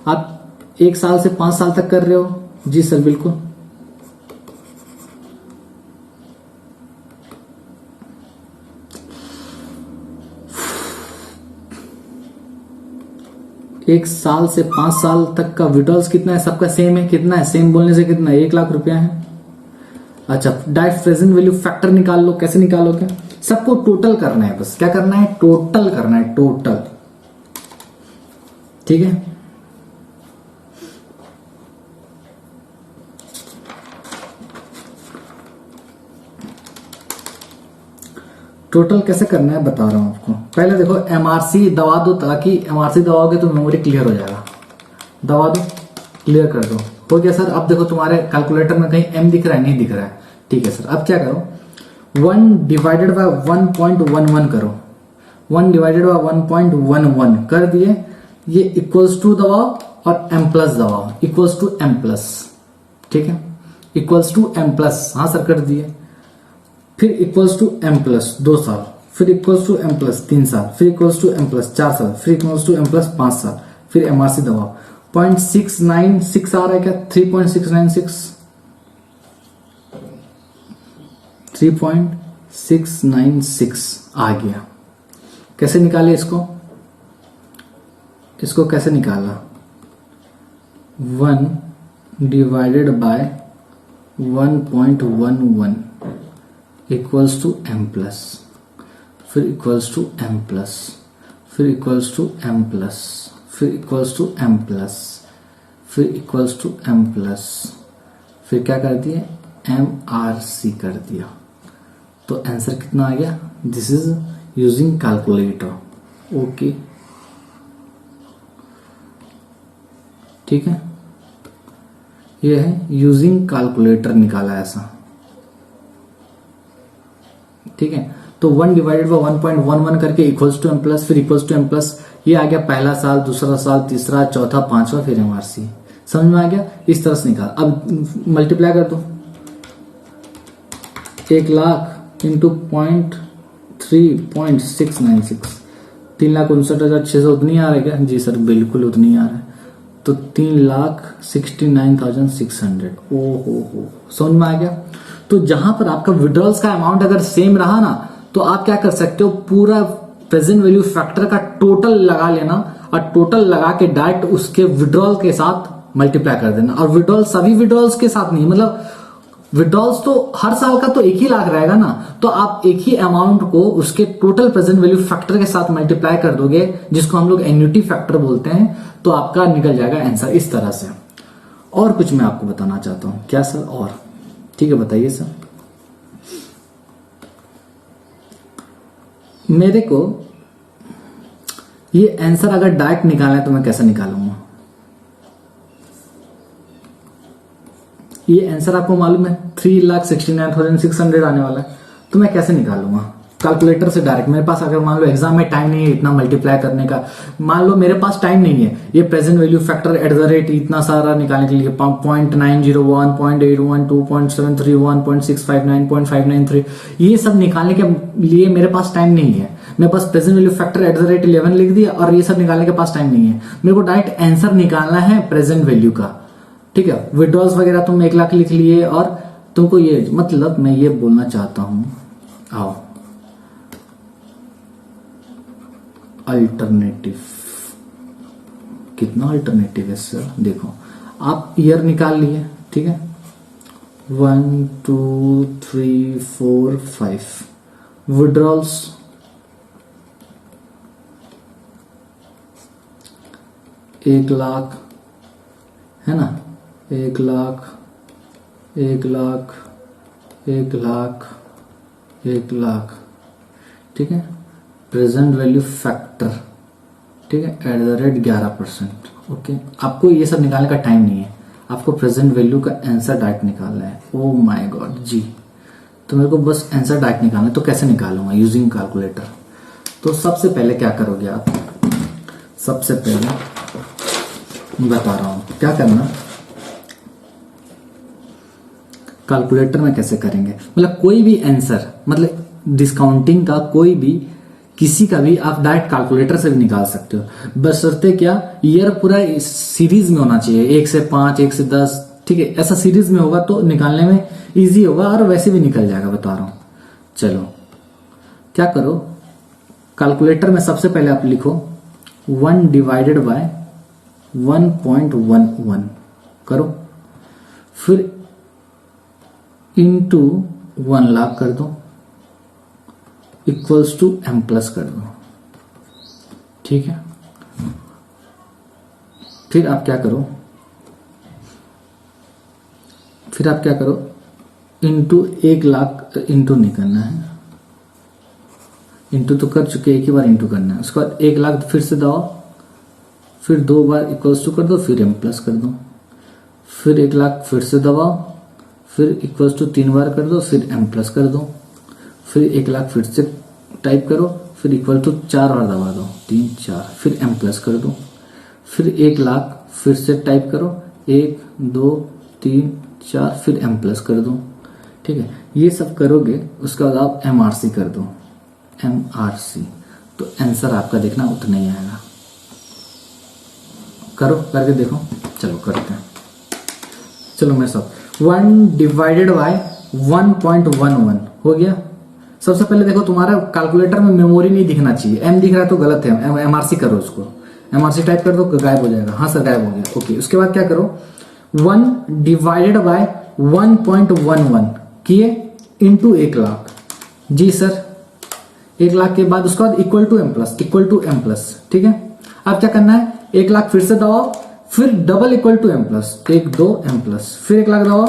आप 1 साल से 5 साल तक कर रहे हो? जी सर बिल्कुल। एक साल से 5 साल तक का विड्रॉल्स कितना है? सबका सेम है। कितना है? सेम बोलने से कितना है? 1 लाख रुपया है। अच्छा, डायरेक्ट प्रेजेंट वैल्यू फैक्टर निकाल लो। कैसे निकालोगे? सबको टोटल करना है, बस क्या करना है? टोटल करना है, टोटल। ठीक है, टोटल कैसे करना है बता रहा हूं आपको। पहले देखो, एमआरसी दबा दो, ताकि एमआरसी दबाओगे तो मेमोरी क्लियर हो जाएगा। दबा दो, क्लियर कर दो। हो गया सर। अब देखो, तुम्हारे कैलकुलेटर में कहीं एम दिख रहा है? नहीं दिख रहा है। ठीक है सर। अब क्या करो, 1 डिवाइडेड बाय 1.11 करो, 1 डिवाइडेड बाय 1.11 कर दिए, ये इक्वल्स टू दबाओ और m प्लस दबाओ, इक्वल्स टू m प्लस, ठीक है, इक्वल्स टू m प्लस, हाँ सर कर दिए, फिर इक्वल्स टू m प्लस 2 साल, फिर इक्वल्स टू m प्लस 3 साल, फिर इक्वल्स टू m प्लस 4 साल, फिर इक्वल्स टू m प्लस 5 साल, फिर MRC दबाओ। 0.696 आ रहा है क्या? 3.696, 3.696 आ गया। कैसे निकाले इसको? इसको कैसे निकाला? 1 divided by 1.11 equals to m plus, फिर इक्वल्स टू m प्लस, फिर इक्वल्स टू m प्लस, फिर इक्वल्स टू m प्लस, फिर इक्वल्स टू m प्लस, फिर क्या कर दिए? MRC कर दिया। तो आंसर कितना आ गया? This is using calculator. Okay, ठीक है, ये है यूजिंग कैलकुलेटर निकाला ऐसा, ठीक है। तो 1 डिवाइडेड बाय 1.11 करके इक्वल्स टू m प्लस, फिर इक्वल्स टू m प्लस, ये आ गया पहला साल, दूसरा साल, तीसरा, चौथा, पांचवा, फिर MRC। समझ में आ गया? इस तरह से निकाल। अब मल्टीप्लाई कर दो, 1 लाख इंटू 3.696, 3,59,600 उतनी आ रहा है क्या? जी सर बिल्कुल उतनी आ रहा है। तो 3,69,600। ओ हो, समझ में आ गया? तो जहां पर आपका विड्रॉल्स का अमाउंट अगर सेम रहा ना, तो आप क्या कर सकते हो, पूरा प्रेजेंट वैल्यू फैक्टर का टोटल लगा लेना और टोटल लगा के डायरेक्ट उसके विड्रॉल के साथ मल्टीप्लाई कर देना। और विड्रॉल सभी विड्रॉल्स के साथ नहीं, मतलब विड्रॉल्स तो हर साल का तो 1 ही लाख रहेगा ना, तो आप एक ही अमाउंट को उसके टोटल प्रेजेंट वैल्यू फैक्टर के साथ मल्टीप्लाई कर दोगे, जिसको हम लोग एन्युटी फैक्टर बोलते हैं, तो आपका निकल जाएगा आंसर इस तरह से। और कुछ मैं आपको बताना चाहता हूं। क्या सर? और ठीक है, बताइए सर। मेरे को ये आंसर अगर डायरेक्ट निकालना है तो मैं कैसे निकालूंगा? ये आंसर आपको मालूम है 3,69,600 आने वाला है, तो मैं कैसे निकालूंगा? कैलकुलेटर से डायरेक्ट। मेरे पास अगर मान लो एग्जाम में टाइम नहीं है इतना मल्टीप्लाई करने का, मान लो मेरे पास टाइम नहीं है ये present value factor at the rate इतना सारा निकालने के लिए, 0.901, 0.812, 2.731, 0.659, 0.593, ये सब निकालने के लिए मेरे पास टाइम नहीं है। मेरे पास present value factor at the rate 11 लिख दिया और ये सब निकालने के पास टाइम नहीं है। मेरे को डायरेक्ट आंसर निकालना है प्रेजेंट वैल्यू का, ठीक है। विड्रॉल्स वगैरह तुम 1 लाख लिख लिए, और तुमको ये मतलब मैं ये बोलना चाहता हूं, आओ अल्टरनेटिव, कितना अल्टरनेटिव है सर? देखो आप ईयर निकाल लिए, ठीक है, 1 2 3 4 5 विड्रॉल्स 1 लाख है ना, 1 लाख 1 लाख 1 लाख 1 लाख, ठीक है। प्रेजेंट वैल्यू फैक्टर, ठीक है, एट द रेट 11%। ओके, आपको ये सब निकालने का टाइम नहीं है, आपको प्रेजेंट वैल्यू का आंसर डायरेक्ट निकालना है। ओ माय गॉड जी, तो मेरे को बस आंसर डायरेक्ट निकालना है, तो कैसे निकालूंगा? Using calculator. तो सबसे पहले क्या करोगे आप? सबसे पहले बता रहा हूं क्या करना। कैलकुलेटर में कैसे करेंगे, मतलब कोई भी आंसर, मतलब डिस्काउंटिंग का कोई भी, किसी का भी आप डायरेक्ट कैलकुलेटर से भी निकाल सकते हो, बशर्ते क्या ईयर पूरा सीरीज में होना चाहिए, 1 से 5, 1 से 10, ठीक है। ऐसा सीरीज में होगा तो निकालने में इजी होगा, और वैसे भी निकल जाएगा, बता रहा हूं। चलो क्या करो, कैलकुलेटर में सबसे पहले आप लिखो 1 डिवाइडेड बाय 1.11 करो, फिर इंटू 1 लाख कर दो, इक्वल्स टू m प्लस कर दो, ठीक है। फिर आप क्या करो, इंटू 1 लाख, इंटू नहीं करना है, इंटू तो कर चुके, एक ही बार इंटू करना है। उसके बाद 1 लाख फिर से दबाओ, फिर 2 बार इक्वल्स टू कर दो, फिर m प्लस कर दो, फिर 1 लाख फिर से दबाओ, फिर इक्वल्स टू 3 बार कर दो, फिर m प्लस कर दो, फिर 1,00,000 फिर से टाइप करो, फिर इक्वल टू 4 बार दबा दो, 3 4, फिर m प्लस कर दो, फिर 1,00,000 फिर से टाइप करो, 1 2 3 4, फिर m प्लस कर दो। ठीक है, ये सब करोगे उसके बाद आप MRC कर दो, MRC, तो आंसर आपका देखना उतना ही आएगा। करो, करके देखो, चलो करते हैं। चलो मेरे साथ 1 डिवाइडेड बाय 1.11 हो गया। सबसे पहले देखो तुम्हारा कैलकुलेटर में मेमोरी नहीं दिखना चाहिए, m दिख रहा है तो गलत है, MRC करो उसको, MRC टाइप कर दो, गायब हो जाएगा। हाँ सर गायब हो गया। ओके, उसके बाद क्या करो, 1 डिवाइडेड बाय 1.11 किए इंटू 1,00,000। जी सर, 1,00,000 के बाद उसके बाद इक्वल टू m प्लस। ठीक है, अब क्या करना है, 1,00,000 फिर से दबाओ, फिर double equal to m plus, 1 2 m plus, फिर 1,00,000 दबाओ,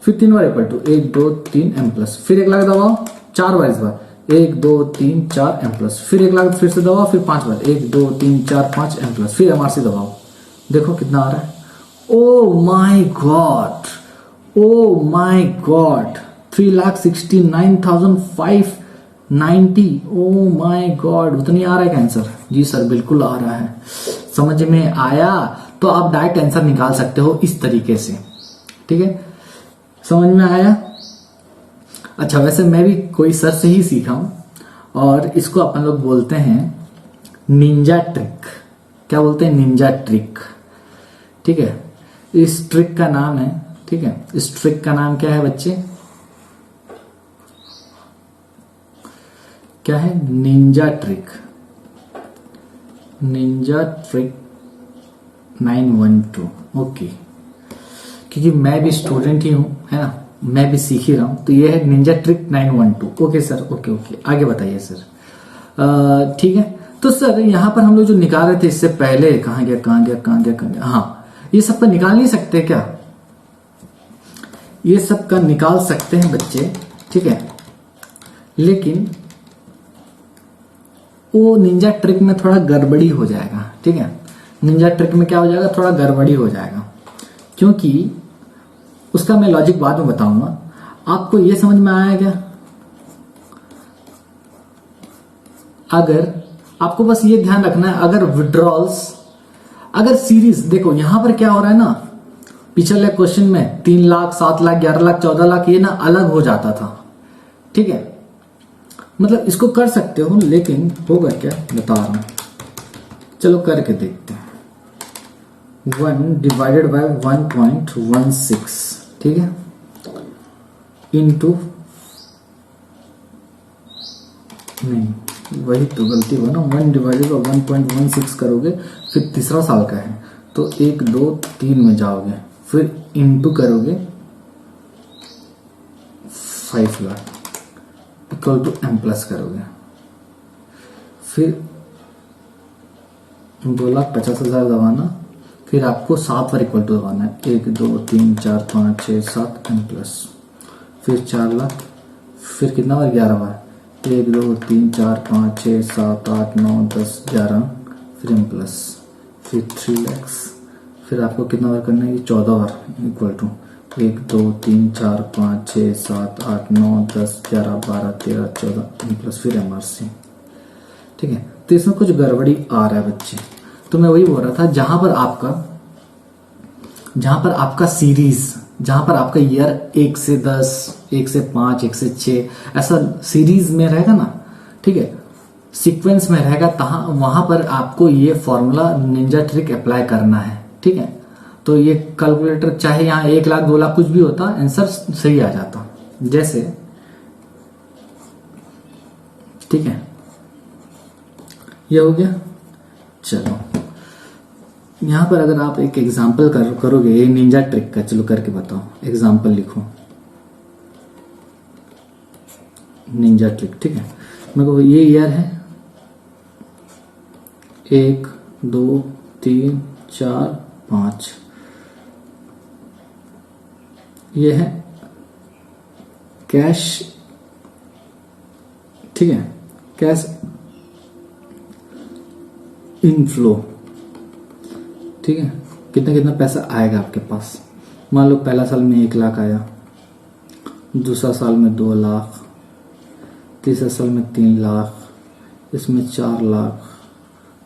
फिर 3 बार इक्वल टू 1 2 3 m प्लस, फिर 1,00,000 दबाओ 4 बार, इस बार 1 2 3 4 m प्लस, फिर 1,00,000 फिर से दबाओ, फिर 5 बार 1 2 3 4 5 m प्लस, फिर MRC दबाओ। देखो कितना आ रहा है। ओ माई गॉड, ओ माई गॉड, 3,69,590। ओ माई गॉड, उतनी आ रहा है क्या आंसर? जी सर बिल्कुल आ रहा है। समझ में आया? तो आप डायरेक्ट आंसर निकाल सकते हो इस तरीके से। ठीक है, समझ में आया? अच्छा, वैसे मैं भी कोई सर से ही सीखा हूं और इसको अपन लोग बोलते हैं निंजा ट्रिक। क्या बोलते हैं? Ninja trick. ठीक है, इस ट्रिक का नाम है, ठीक है, इस ट्रिक का नाम क्या है बच्चे? क्या है? Ninja trick. Ninja trick 912। Okay, क्योंकि मैं भी स्टूडेंट ही हूं, है ना, मैं भी सीख ही रहा हूं, तो ये है Ninja trick 912। Okay sir, okay okay, आगे बताइए सर। ठीक है, तो सर यहां पर हम लोग जो निकाल रहे थे इससे पहले, कहां गया? हाँ, ये सब का निकाल नहीं सकते क्या? ये सब का निकाल सकते हैं बच्चे, ठीक है, लेकिन वो निंजा ट्रिक में थोड़ा गड़बड़ी हो जाएगा। ठीक है, निंजा ट्रिक में क्या हो जाएगा? थोड़ा गड़बड़ी हो जाएगा, क्योंकि उसका मैं लॉजिक बाद में बताऊंगा। आपको ये समझ में आया क्या? अगर आपको बस ये ध्यान रखना है, अगर विड्रॉल्स, अगर सीरीज, देखो यहां पर क्या हो रहा है ना, पिछले क्वेश्चन में 3,00,000 7,00,000 11,00,000 14,00,000 ये ना अलग हो जाता था। ठीक है, मतलब इसको कर सकते हो, लेकिन होगा क्या बता रहा हूं, चलो करके देखते हैं। 1 डिवाइडेड बाय 1.16, ठीक है, इनटू, नहीं वही तो गलती हुआ ना, 1 डिवाइडेड बाय 1.16 करोगे, फिर तीसरा साल का है तो 1 2 3 में जाओगे, फिर इनटू करोगे 5,00,000 इक्वल टू m प्लस करोगे, फिर 2,50,000 दबाना, फिर आपको 7 पर इक्वल टू दबाना है, 1 2 3 4 5 6 7 m प्लस, फिर 4,00,000, फिर कितना बार? 11 बार, 1 2 3 4 5 6 7 8 9 10 11, फिर m प्लस, फिर 3,00,000, फिर आपको कितना बार करना है? ये 14 बार इक्वल टू 1 2 3 4 5 6 7 8 9 10 11 12 13 14 m प्लस, फिर MRC। ठीक है, तो इसमें कुछ गड़बड़ी आ रहा है बच्चे। तो मैं वही बोल रहा था, जहां पर आपका सीरीज, जहां पर आपका ईयर 1 से 10 1 से 5 1 से 6 ऐसा सीरीज में रहेगा ना, ठीक है, सीक्वेंस में रहेगा, वहां पर आपको ये फॉर्मूला निंजा ट्रिक अप्लाई करना है। ठीक है, तो ये कैलकुलेटर चाहे यहां 1,00,000 2,00,000 कुछ भी होता, आंसर सही आ जाता। जैसे, ठीक है, ये हो गया। चलो यहां पर अगर आप एक एग्जाम्पल करोगे ये निंजा ट्रिक का, चलो करके बताओ, एग्जाम्पल लिखो निंजा ट्रिक। ठीक है, मेरे को ये ईयर है 1 2 3 4 5, ये है कैश। ठीक है, कैश इनफ्लो। ठीक है, कितना पैसा आएगा आपके पास? मान लो पहला साल में 1,00,000 आया, दूसरा साल में 2,00,000, तीसरे साल में 3 लाख, इसमें 4 लाख,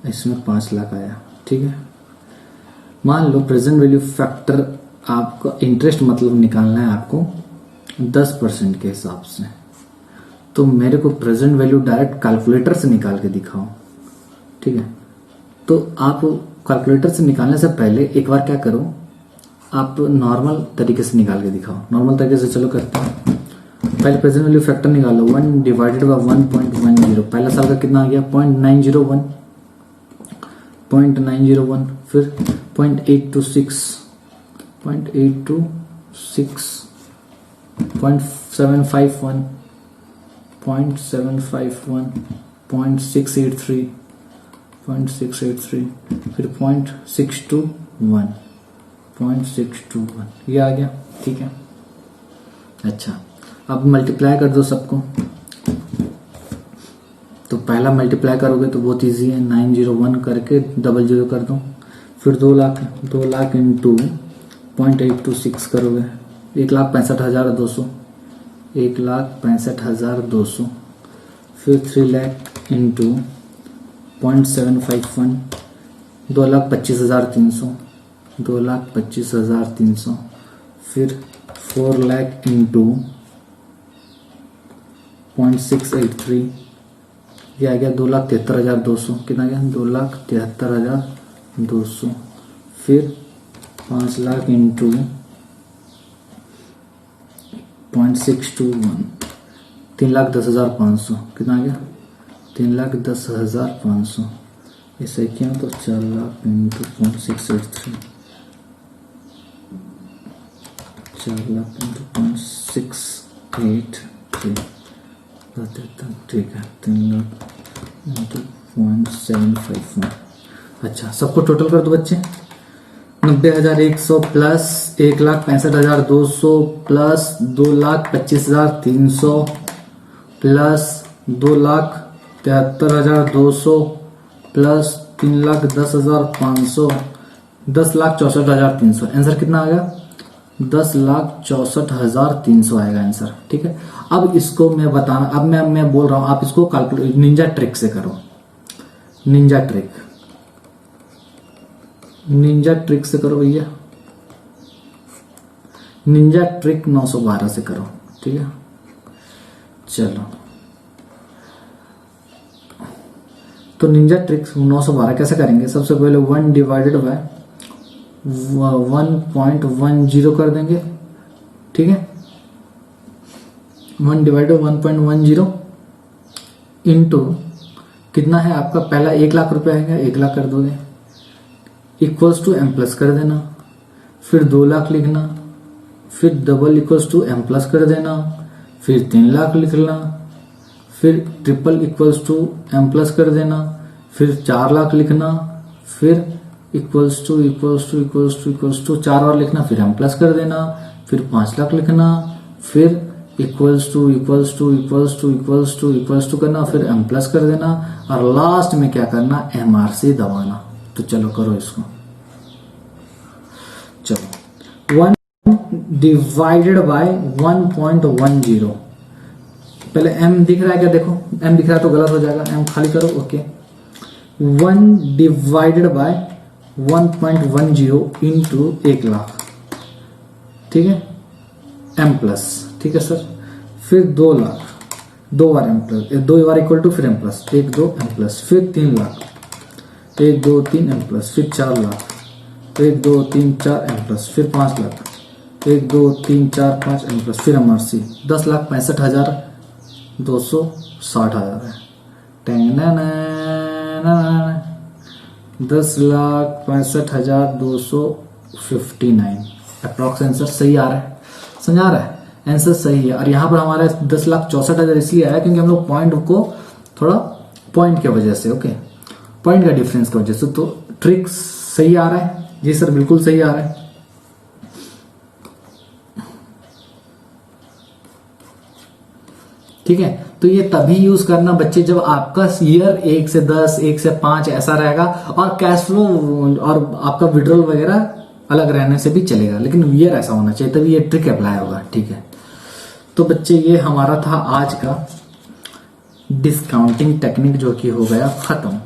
इसमें 5 लाख आया। ठीक है, मान लो प्रेजेंट वैल्यू फैक्टर आपको इंटरेस्ट मतलब निकालना है आपको 10% के हिसाब से, तो मेरे को प्रेजेंट वैल्यू डायरेक्ट कैलकुलेटर से निकाल के दिखाओ। ठीक है, तो आप कैलकुलेटर से निकालने से पहले एक बार क्या करो, आप नॉर्मल तरीके से निकाल के दिखाओ। नॉर्मल तरीके से चलो करते हैं। पहले प्रेजेंट वैल्यू फैक्टर निकालो, 1 डिवाइडेड बाय 1.10। पहला साल का कितना आ गया 0.901, 0.901, फिर 0.826, 0.826, 0.751, 0.751, 0.683, 0.683, फिर 0.621, 0.621, ये आ गया। ठीक है, अच्छा अब मल्टीप्लाई कर दो सबको। तो पहला मल्टीप्लाई करोगे तो बहुत इजी है, 901 करके 00 कर दो, फिर 2 लाख इंटू 0.826 करोगे 1,65,200, 1,65,200, फिर 3 लाख इंटू 0.751, 2,25,300, 2,25,300, फिर 4 लाख इंटू 0.683, ये आ गया 2,73,200। कितना गया 2,73,200, फिर 5 लाख इंटू 0.621, 3,10,500। कितना आ गया 3,10,500। इसे क्या तो 4 लाख इंटू 0.683, 4 लाख इंटू 0.683, ठीक है 3 लाख इंटू 0.751। अच्छा सबको टोटल कर दो बच्चे, 90,100 plus 1,65,200 plus 2,25,300 plus 2,73,200 plus 3,10,500, 10,64,300। Answer कितना आ गया 10,64,300 आएगा आंसर। ठीक है, अब इसको मैं बताना, अब मैं बोल रहा हूं आप इसको कैलकुलेट निंजा ट्रिक से करो। निंजा ट्रिक से करो भैया, निंजा ट्रिक 912 से करो। ठीक है, चलो तो निंजा ट्रिक 912 कैसे करेंगे, सबसे पहले 1 डिवाइडेड बाय 1.10 कर देंगे। ठीक है, 1 डिवाइडेड 1.10 इंटू कितना है आपका, पहला 1 लाख रुपया है, 1 लाख कर दोगे, इक्वल्स टू एम प्लस कर देना, फिर 2 लाख लिखना, फिर double equals to M plus कर देना, फिर 3 लाख लिखना, फिर triple equals to M plus कर देना, फिर 4 लाख लिखना, फिर इक्वल्स टू 4 बार लिखना, फिर एम प्लस कर देना, फिर 5 लाख लिखना, फिर इक्वल्स टू करना, फिर एम प्लस कर देना, और लास्ट में क्या करना MRC दबाना। तो चलो करो इसको, चलो 1 डिवाइडेड बाय 1.10, पहले m दिख रहा है क्या, देखो m दिख रहा है तो गलत हो जाएगा, m खाली करो। Okay, 1 divided by 1.10 into 1 lakh. ठीक है, m प्लस, ठीक है सर, फिर 2 लाख, 2 बार m प्लस, 2 बार इक्वल टू फिर m प्लस, 1 2 m प्लस, फिर 3 लाख, 1 2 3 m प्लस, फिर 4 लाख, 1 2 3 4 m प्लस, फिर 5 लाख, 1 2 3 4 5 m प्लस, फिर MRC 10,65,260 आ जा रहा है। 10,65,259 अप्रॉक्स आंसर सही आ रहा है, समझ आ रहा है, आंसर सही है। और यहाँ पर हमारा 10,64,000 इसलिए आया क्योंकि हम लोग पॉइंट को थोड़ा पॉइंट की वजह से, ओके पॉइंट का डिफरेंस की वजह से, तो ट्रिक सही आ रहा है। जी सर बिल्कुल सही आ रहा है। ठीक है, तो ये तभी यूज करना बच्चे जब आपका ईयर 1 से 10, 1 से 5 ऐसा रहेगा, और कैश फ्लो और आपका विड्रॉल वगैरह अलग रहने से भी चलेगा, लेकिन ईयर ऐसा होना चाहिए तभी ये ट्रिक अप्लाई होगा। ठीक है, तो बच्चे ये हमारा था आज का डिस्काउंटिंग टेक्निक जो कि हो गया खत्म।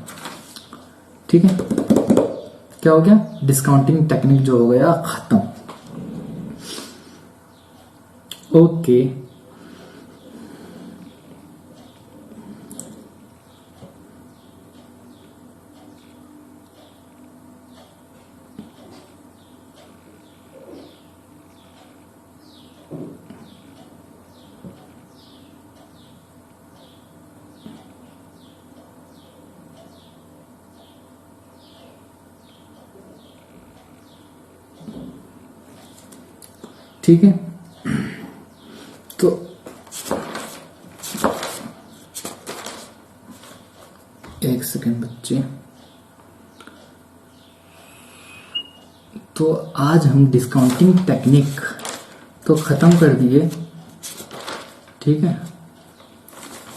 ठीक है, क्या हो गया? डिस्काउंटिंग टेक्निक जो हो गया खत्म। ओके, ठीक है। तो एक सेकेंड बच्चे, तो आज हम डिस्काउंटिंग टेक्निक तो खत्म कर दिए, ठीक है।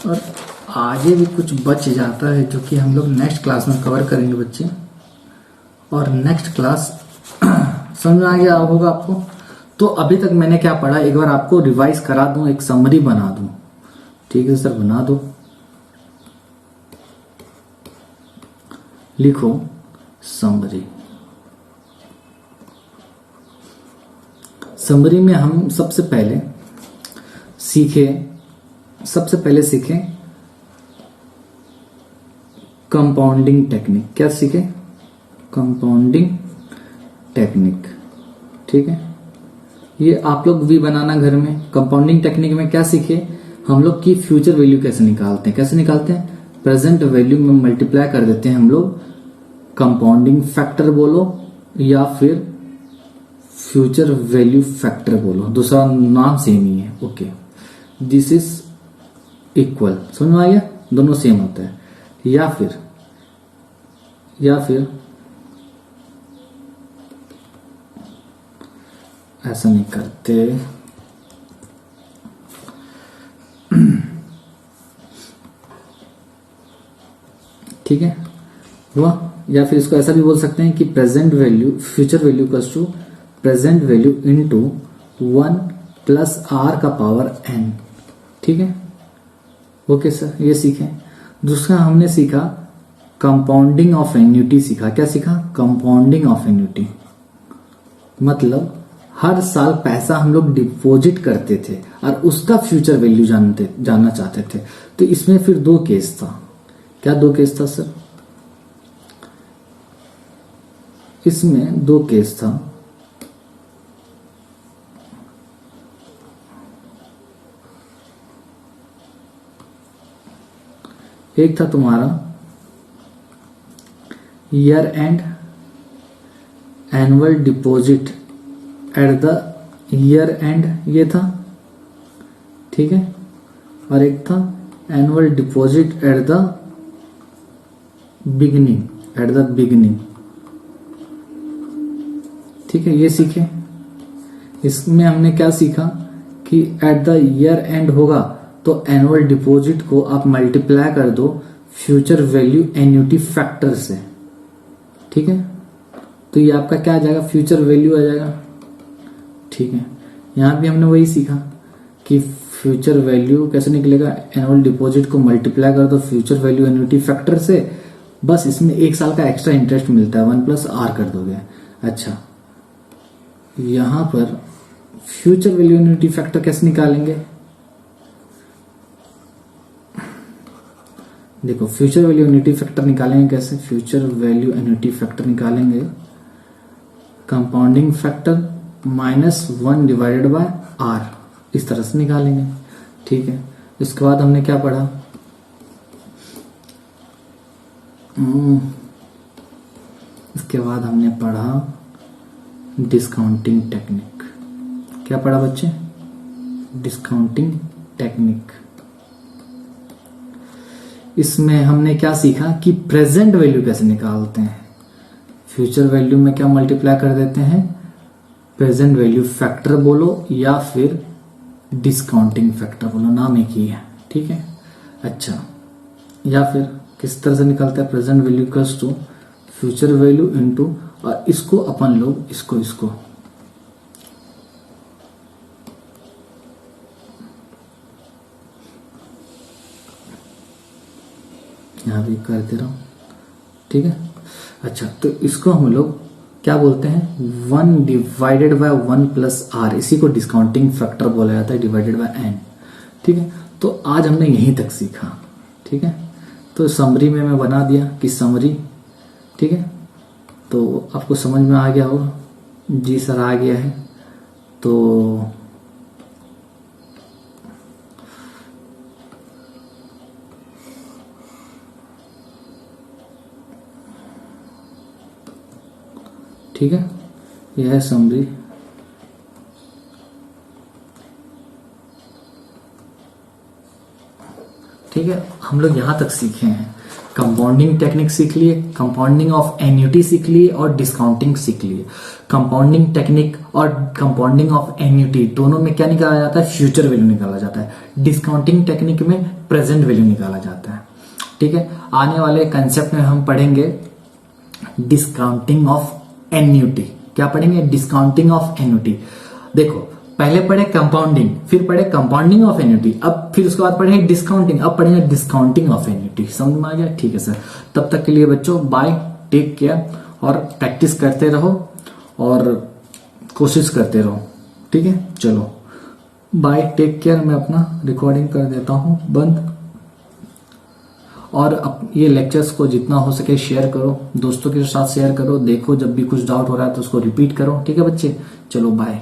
और आगे भी कुछ बच जाता है जो कि हम लोग नेक्स्ट क्लास में कवर करेंगे बच्चे। और नेक्स्ट क्लास समझ में आ गया होगा आपको। तो अभी तक मैंने क्या पढ़ा एक बार आपको रिवाइज करा दूं, एक समरी बना दूं। ठीक है सर, बना दो। लिखो समरी। समरी में हम सबसे पहले सीखे कंपाउंडिंग टेक्निक। क्या सीखे? Compounding technique. ठीक है, ये आप लोग भी बनाना घर में। कंपाउंडिंग टेक्निक में क्या सीखे हम लोग की फ्यूचर वैल्यू कैसे निकालते हैं। कैसे निकालते हैं? प्रेजेंट वैल्यू में मल्टीप्लाई कर देते हैं हम लोग, कंपाउंडिंग फैक्टर बोलो या फिर फ्यूचर वैल्यू फैक्टर बोलो, दूसरा नाम सेम ही है। ओके, दिस इज इक्वल, समझ में आ गया? दोनों सेम होता है। या फिर ऐसा नहीं करते, ठीक है हुआ। या फिर इसको ऐसा भी बोल सकते हैं कि present value future value equals to present value into 1 plus r का पावर n। ठीक है, ओके सर, ये सीखे। दूसरा हमने सीखा कंपाउंडिंग ऑफ एन्युटी सीखा। क्या सीखा? कंपाउंडिंग ऑफ एन्युटी मतलब हर साल पैसा हम लोग डिपॉजिट करते थे और उसका फ्यूचर वैल्यू जानना चाहते थे। तो इसमें फिर दो केस था। क्या दो केस था सर? इसमें दो केस था। एक था तुम्हारा year and annual deposit at the year and, ये था, ठीक है। और एक था annual deposit at the beginning, ठीक है, ये सीखे। इसमें हमने क्या सीखा कि एट द ईयर एंड होगा तो एनुअल डिपॉजिट को आप मल्टीप्लाई कर दो फ्यूचर वैल्यू एन्युटी फैक्टर से। ठीक है, तो ये आपका क्या आ जाएगा? फ्यूचर वैल्यू आ जाएगा। ठीक है, यहां भी हमने वही सीखा कि फ्यूचर वैल्यू कैसे निकलेगा? एनुअल डिपॉजिट को मल्टीप्लाई कर दो फ्यूचर वैल्यू एन्युटी फैक्टर से, बस इसमें 1 साल का एक्स्ट्रा इंटरेस्ट मिलता है, 1 प्लस r कर दोगे। अच्छा, यहां पर फ्यूचर वैल्यू एन्युटी फैक्टर कैसे निकालेंगे? देखो, फ्यूचर वैल्यू एन्युटी फैक्टर निकालेंगे कैसे? फ्यूचर वैल्यू एन्युटी फैक्टर निकालेंगे compounding factor -1 divided bye r, इस तरह से निकालेंगे। ठीक है, इसके बाद हमने क्या पढ़ा? इसके बाद हमने पढ़ा डिस्काउंटिंग टेक्निक। क्या पढ़ा बच्चे? Discounting technique. इसमें हमने क्या सीखा कि प्रेजेंट वैल्यू कैसे निकालते हैं। फ्यूचर वैल्यू में क्या मल्टीप्लाई कर देते हैं? प्रेजेंट वैल्यू फैक्टर बोलो या फिर डिस्काउंटिंग फैक्टर बोलो, नाम एक ही है। ठीक है, अच्छा, या फिर किस तरह से निकलता है? Present value equals to future value into, और इसको अपन लोग इसको यहाँ भी करते रहो, ठीक है। अच्छा, तो इसको हम लोग क्या बोलते हैं, 1 डिवाइडेड बाय 1 प्लस आर, इसी को डिस्काउंटिंग फैक्टर बोला जाता है, डिवाइडेड बाय एन, ठीक है। तो आज हमने यहीं तक सीखा, ठीक है। तो समरी में मैं बना दिया कि समरी, ठीक है। तो आपको समझ में आ गया होगा, जी सर आ गया है। तो ठीक है, यह है समरी। ठीक है, हम लोग यहां तक सीखे हैं, कंपाउंडिंग टेक्निक सीख लिए, कंपाउंडिंग ऑफ एन्युटी सीख लिए और डिस्काउंटिंग सीख लिए। कंपाउंडिंग टेक्निक और कंपाउंडिंग ऑफ एन्युटी दोनों में क्या निकाला जाता है, फ्यूचर वैल्यू निकाला जाता है। डिस्काउंटिंग टेक्निक में प्रेजेंट वैल्यू निकाला जाता है, ठीक है। आने वाले कंसेप्ट में हम पढ़ेंगे डिस्काउंटिंग ऑफ एन्युटी। क्या पढ़ेंगे, डिस्काउंटिंग ऑफ एन्युटी। देखो, पहले पढ़े कंपाउंडिंग, फिर पढ़े कंपाउंडिंग ऑफ एन्युटी, अब फिर उसके बाद पढ़ेंगे डिस्काउंटिंग, अब पढ़ेंगे डिस्काउंटिंग ऑफ एन्युटी। समझ में आ गया, ठीक है सर। तब तक के लिए बच्चों बाय, टेक केयर, और प्रैक्टिस करते रहो और कोशिश करते रहो, ठीक है। चलो बाय, टेक केयर। मैं अपना रिकॉर्डिंग कर देता हूं बंद, और ये लेक्चर्स को जितना हो सके शेयर करो, दोस्तों के साथ शेयर करो। देखो, जब भी कुछ डाउट हो रहा है तो उसको रिपीट करो, ठीक है बच्चे। चलो बाय।